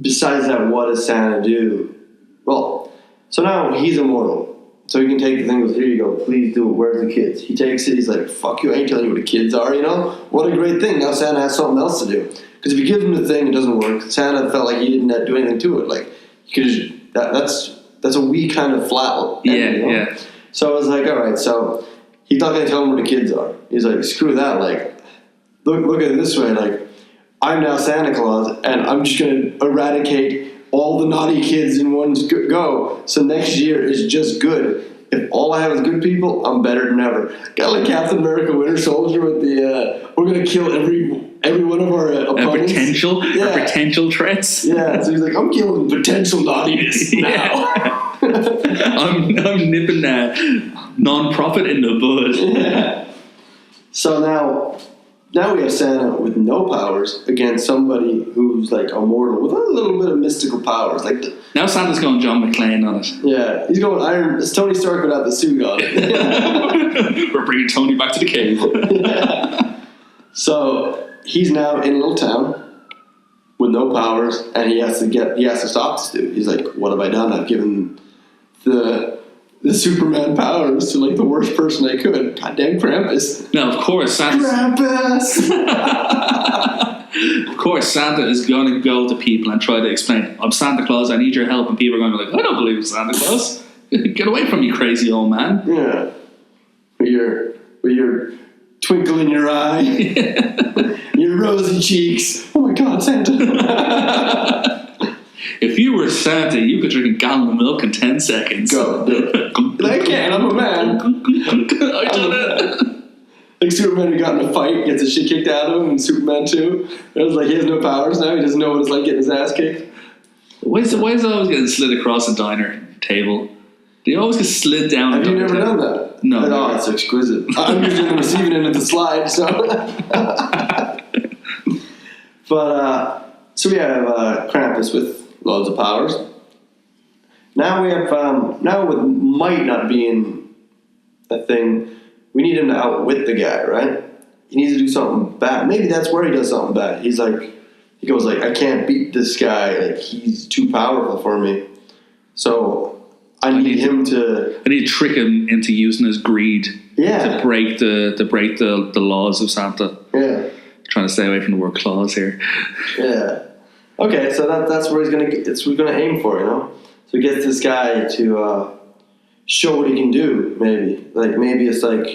[SPEAKER 1] besides that, what does Santa do? Well, so now he's immortal. So he can take the thing and goes, here you go, please do it, where's the kids? He takes it, he's like, fuck you, I ain't telling you what the kids are, What a great thing, now Santa has something else to do. Because if you give him the thing, it doesn't work. Santa felt like he didn't do anything to it. Like, you could that's a weak kind of flat ending,
[SPEAKER 2] Yeah.
[SPEAKER 1] So I was like, all right, so he's not going to tell him where the kids are. He's like, screw that, like, Look at it this way, like, I'm now Santa Claus, and I'm just going to eradicate all the naughty kids in one go. So next year is just good. If all I have is good people, I'm better than ever. Kind of like Captain America Winter Soldier with the, we're going to kill every one of our opponents.
[SPEAKER 2] Potential threats.
[SPEAKER 1] Yeah, so he's like, I'm killing potential naughtiness now.
[SPEAKER 2] I'm nipping that non-profit in the bud.
[SPEAKER 1] Yeah. So now we have Santa with no powers against somebody who's like immortal with a little bit of mystical powers.
[SPEAKER 2] Now Santa's going John McClane on it.
[SPEAKER 1] Yeah, he's going Iron. It's Tony Stark without the suit on.
[SPEAKER 2] We're bringing Tony back to the cave.
[SPEAKER 1] Yeah. So he's now in a little town with no powers, and he has to stop this dude. He's like, what have I done? I've given the Superman powers to like the worst person I could. Goddamn Krampus.
[SPEAKER 2] Now, of course,
[SPEAKER 1] Krampus!
[SPEAKER 2] Of course, Santa is going to go to people and try to explain, I'm Santa Claus, I need your help. And people are going to be like, I don't believe in Santa Claus. Get away from me, crazy old man.
[SPEAKER 1] Yeah. With your twinkle in your eye. Your rosy cheeks. Oh my God, Santa.
[SPEAKER 2] If you were Santa, you could drink a gallon of milk in 10 seconds.
[SPEAKER 1] Go, do it. I can't, I'm a man.
[SPEAKER 2] I done it.
[SPEAKER 1] Like Superman who got in a fight, gets his shit kicked out of him, and Superman 2. It was like he has no powers now, he doesn't know what it's like getting his ass kicked.
[SPEAKER 2] Why is it always getting slid across a diner table? Do you always get slid down?
[SPEAKER 1] Have you never done that?
[SPEAKER 2] No.
[SPEAKER 1] Oh, it's exquisite. I'm usually on the receiving end of the slide, so. So we have Krampus with loads of powers. Now we have, now with might not being a thing, we need him to outwit the guy, right? He needs to do something bad. Maybe that's where he does something bad. He goes like, I can't beat this guy. Like, he's too powerful for me. So I need him to.
[SPEAKER 2] I need to trick him into using his greed.
[SPEAKER 1] Yeah.
[SPEAKER 2] To break the laws of Santa.
[SPEAKER 1] Yeah.
[SPEAKER 2] Trying to stay away from the word clause here.
[SPEAKER 1] Yeah. Okay, so that's where we're gonna aim for, So he gets this guy to show what he can do. Maybe it's like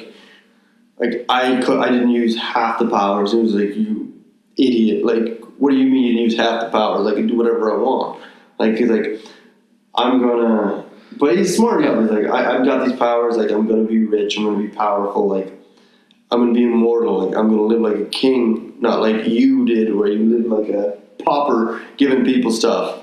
[SPEAKER 1] I didn't use half the powers. It was like, you idiot. Like, what do you mean you didn't use half the powers? I can do whatever I want. Like, he's like, I'm gonna. But he's smart enough. He's like, I've got these powers. Like, I'm gonna be rich. I'm gonna be powerful. Like, I'm gonna be immortal. Like, I'm gonna live like a king, not like you did, where you live like a pauper, giving people stuff.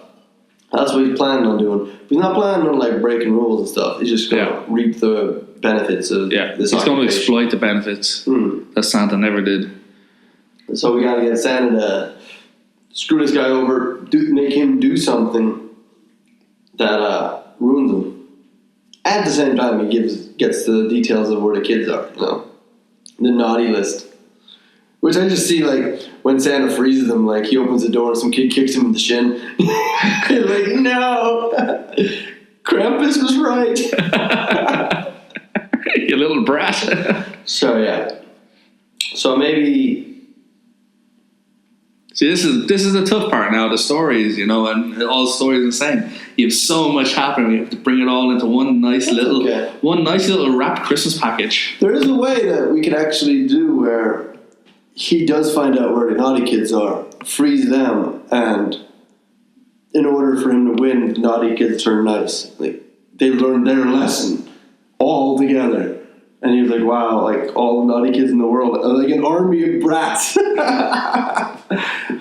[SPEAKER 1] That's what he's planning on doing. He's not planning on like breaking rules and stuff. He's just gonna reap the benefits of this.
[SPEAKER 2] He's going to exploit the benefits that Santa never did.
[SPEAKER 1] So we gotta get Santa to screw this guy over, make him do something that ruins them. At the same time, he gets the details of where the kids are, the naughty list. Which I just see, like, when Santa freezes them, like, he opens the door and some kid kicks him in the shin. He's like, no! Krampus was right!
[SPEAKER 2] You little brat.
[SPEAKER 1] So, yeah. So maybe...
[SPEAKER 2] See, this is the tough part now, the stories, and all the stories are the same. You have so much happening, you have to bring it all into one nice little wrapped Christmas package.
[SPEAKER 1] There is a way that we could actually do where he does find out where the naughty kids are, frees them, and in order for him to win, the naughty kids turn nice. Like, they learn their lesson all together. And he was like, wow, like, all the naughty kids in the world are like an army of brats.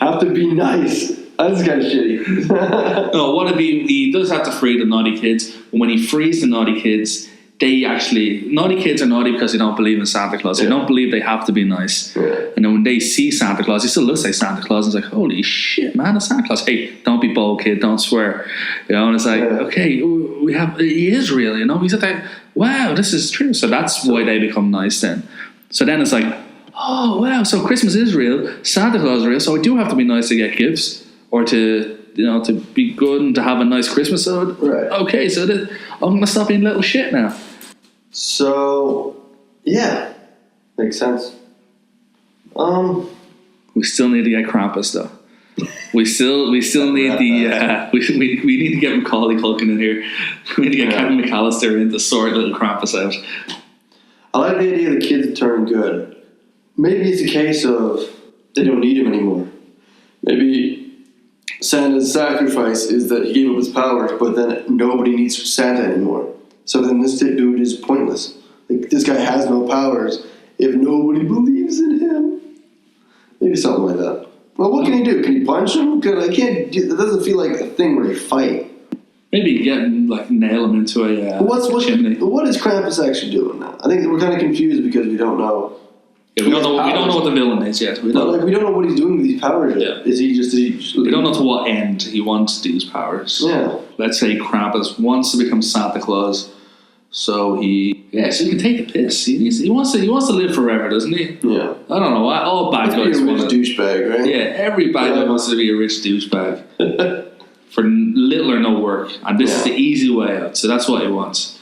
[SPEAKER 1] Have to be nice. That's kind of shitty.
[SPEAKER 2] No, what if he does have to free the naughty kids, but when he frees the naughty kids, naughty kids are naughty because they don't believe in Santa Claus. They don't believe they have to be nice. Yeah. And then when they see Santa Claus, he still looks like Santa Claus, and it's like, holy shit, man, it's Santa Claus. Hey, don't be bold, kid, don't swear. And it's like, okay, he is real, He's like, wow, this is true. So that's why they become nice then. So then it's like, oh, wow, so Christmas is real, Santa Claus is real, so I do have to be nice to get gifts, or to be good and to have a nice Christmas. So, okay, so I'm going to stop being little shit now.
[SPEAKER 1] So, yeah, makes sense.
[SPEAKER 2] We still need to get Krampus, though. We still need the we need to get Macaulay Culkin in here. We need to get Kevin McAllister in to sort little Krampus out.
[SPEAKER 1] I like the idea of the kids turn good. Maybe it's a case of they don't need him anymore. Maybe Santa's sacrifice is that he gave up his powers, but then nobody needs Santa anymore. So then this dude is pointless. Like, this guy has no powers if nobody believes in him. Maybe something like that. Well, what can he do? Can he punch him? It doesn't feel like a thing where you fight.
[SPEAKER 2] Maybe nail him into a chimney.
[SPEAKER 1] What is Krampus actually doing now? I think we're kind of confused because we don't know.
[SPEAKER 2] Yeah, we don't know what the villain is yet. We don't
[SPEAKER 1] know what he's doing with these powers yet.
[SPEAKER 2] Yeah. We don't know to what end he wants these powers.
[SPEAKER 1] Yeah.
[SPEAKER 2] Let's say Krampus wants to become Santa Claus, so he can take the piss. He wants to live forever, doesn't he?
[SPEAKER 1] Yeah.
[SPEAKER 2] I don't know. All bad guys
[SPEAKER 1] want to be a rich douchebag, right?
[SPEAKER 2] Yeah, every bad guy wants to be a rich douchebag for little or no work, and this is the easy way out. So that's what he wants,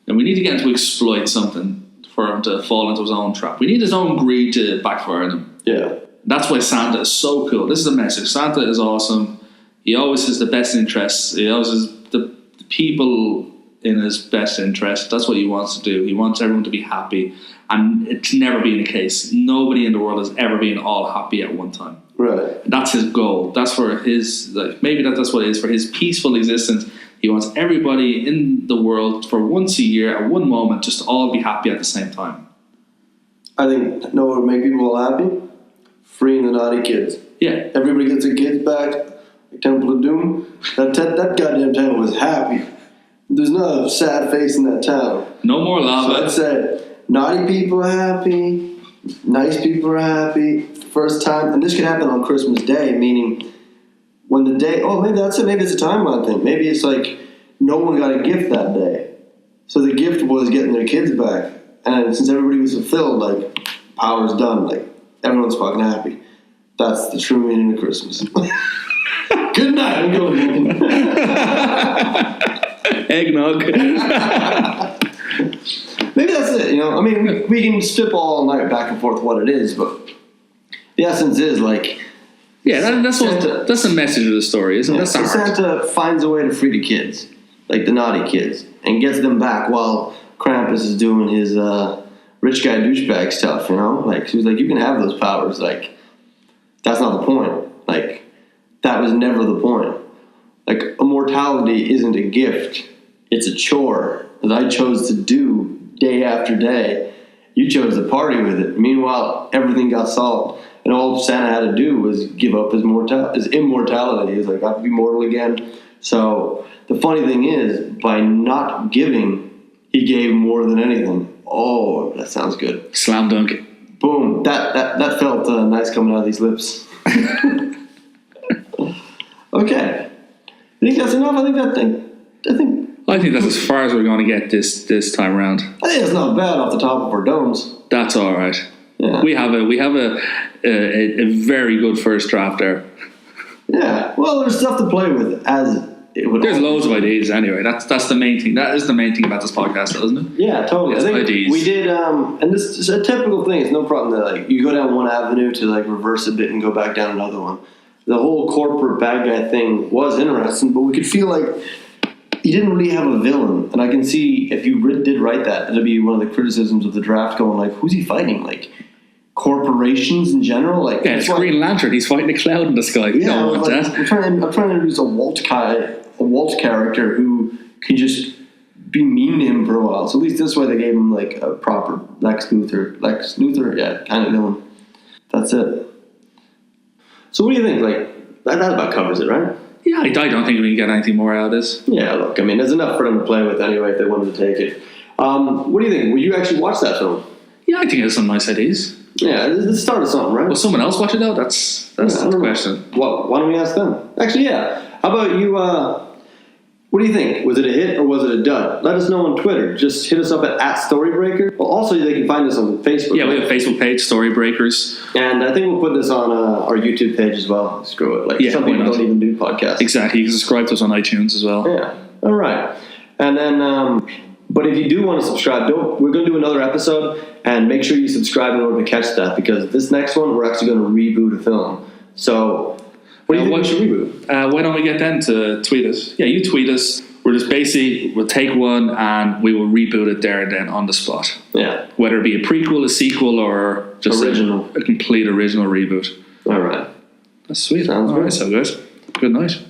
[SPEAKER 2] and we need to get him to exploit something for him to fall into his own trap. We need his own greed to backfire on him.
[SPEAKER 1] Yeah.
[SPEAKER 2] That's why Santa is so cool. This is a message. Santa is awesome. He always has the best interests. He always has the people in his best interest. That's what he wants to do. He wants everyone to be happy. And it's never been the case. Nobody in the world has ever been all happy at one time.
[SPEAKER 1] Right.
[SPEAKER 2] That's his goal. That's for his, maybe that's what it is, for his peaceful existence. He wants everybody in the world for once a year, at one moment, just to all be happy at the same time. I
[SPEAKER 1] think what would make people all happy? Freeing the naughty kids.
[SPEAKER 2] Yeah.
[SPEAKER 1] Everybody gets their kids back. Like Temple of Doom. That goddamn town was happy. There's not a sad face in that town.
[SPEAKER 2] No more lava.
[SPEAKER 1] So I'd say naughty people are happy. Nice people are happy. First time. And this could happen on Christmas Day, meaning... when the day, maybe that's it. Maybe it's a timeline thing. Maybe it's like no one got a gift that day. So the gift was getting their kids back. And since everybody was fulfilled, like, power's done. Like, everyone's fucking happy. That's the true meaning of Christmas. Good night. I'm going.
[SPEAKER 2] Eggnog.
[SPEAKER 1] Maybe that's it. I mean, we can spitball all night back and forth what it is, but the essence is like...
[SPEAKER 2] yeah, that's the message of the story, isn't it? That's the heart.
[SPEAKER 1] Santa finds a way to free the kids, like the naughty kids, and gets them back while Krampus is doing his rich guy douchebag stuff, Like, he was like, you can have those powers. Like, that's not the point. Like, that was never the point. Like, immortality isn't a gift. It's a chore that I chose to do day after day. You chose to party with it. Meanwhile, everything got solved. And all Santa had to do was give up his immortality. He was like, I have to be mortal again. So the funny thing is, by not giving, he gave more than anything. Oh, that sounds good.
[SPEAKER 2] Slam dunk.
[SPEAKER 1] Boom. That felt nice coming out of these lips. Okay. You think that's enough? I think that thing.
[SPEAKER 2] I think that's as far as we're going to get this time around.
[SPEAKER 1] I think it's not bad off the top of our domes.
[SPEAKER 2] That's all right.
[SPEAKER 1] Yeah.
[SPEAKER 2] We have a very good first draft there.
[SPEAKER 1] Yeah. Well, there's stuff to play with as it would.
[SPEAKER 2] There's loads of ideas anyway. That's the main thing. That is the main thing about this podcast, isn't it?
[SPEAKER 1] Yeah, totally.
[SPEAKER 2] It's
[SPEAKER 1] I think
[SPEAKER 2] ideas.
[SPEAKER 1] we did, and this is a typical thing. It's no problem that like you go down one avenue to like reverse a bit and go back down another one. The whole corporate bad guy thing was interesting, but we could feel like you didn't really have a villain. And I can see if you did write that, it'd be one of the criticisms of the draft going like, who's he fighting? Like corporations in general? Like
[SPEAKER 2] Yeah, it's Green Lantern. He's fighting a cloud in the sky. You don't want that.
[SPEAKER 1] I'm trying to introduce a Walt character who can just be mean to him for a while. So at least this way they gave him like a proper Lex Luthor, yeah, kind of villain. That's it. So what do you think? Like that about covers it, right?
[SPEAKER 2] Yeah, I don't think we can get anything more out of this.
[SPEAKER 1] Yeah, look, I mean, there's enough for them to play with anyway if they wanted to take it. What do you think? Will you actually watch that film?
[SPEAKER 2] Yeah, I think it has some nice ideas.
[SPEAKER 1] Yeah, it's the start of something, right?
[SPEAKER 2] Will someone else watch it though? That's the question.
[SPEAKER 1] Well, why don't we ask them? Actually, yeah. How about you? What do you think? Was it a hit or was it a dud? Let us know on Twitter. Just hit us up at Storybreakers. Well, also they can find us on Facebook.
[SPEAKER 2] Yeah, we have a Facebook page, Storybreakers.
[SPEAKER 1] And I think we'll put this on our YouTube page as well. Screw it. Like some people don't even do podcasts.
[SPEAKER 2] Exactly. You can subscribe to us on iTunes as well.
[SPEAKER 1] Yeah. All right. And then, but if you do want to subscribe, we're going to do another episode, and make sure you subscribe in order to catch that, because this next one we're actually going to reboot a film. So, what do you think we should reboot?
[SPEAKER 2] Why don't we get them to tweet us? Yeah, you tweet us. We'll take one and we will reboot it there and then on the spot.
[SPEAKER 1] Yeah.
[SPEAKER 2] Whether it be a prequel, a sequel, or just
[SPEAKER 1] original.
[SPEAKER 2] a complete original reboot.
[SPEAKER 1] All right.
[SPEAKER 2] That's sweet.
[SPEAKER 1] Sounds
[SPEAKER 2] All
[SPEAKER 1] good.
[SPEAKER 2] right, so good. Good night.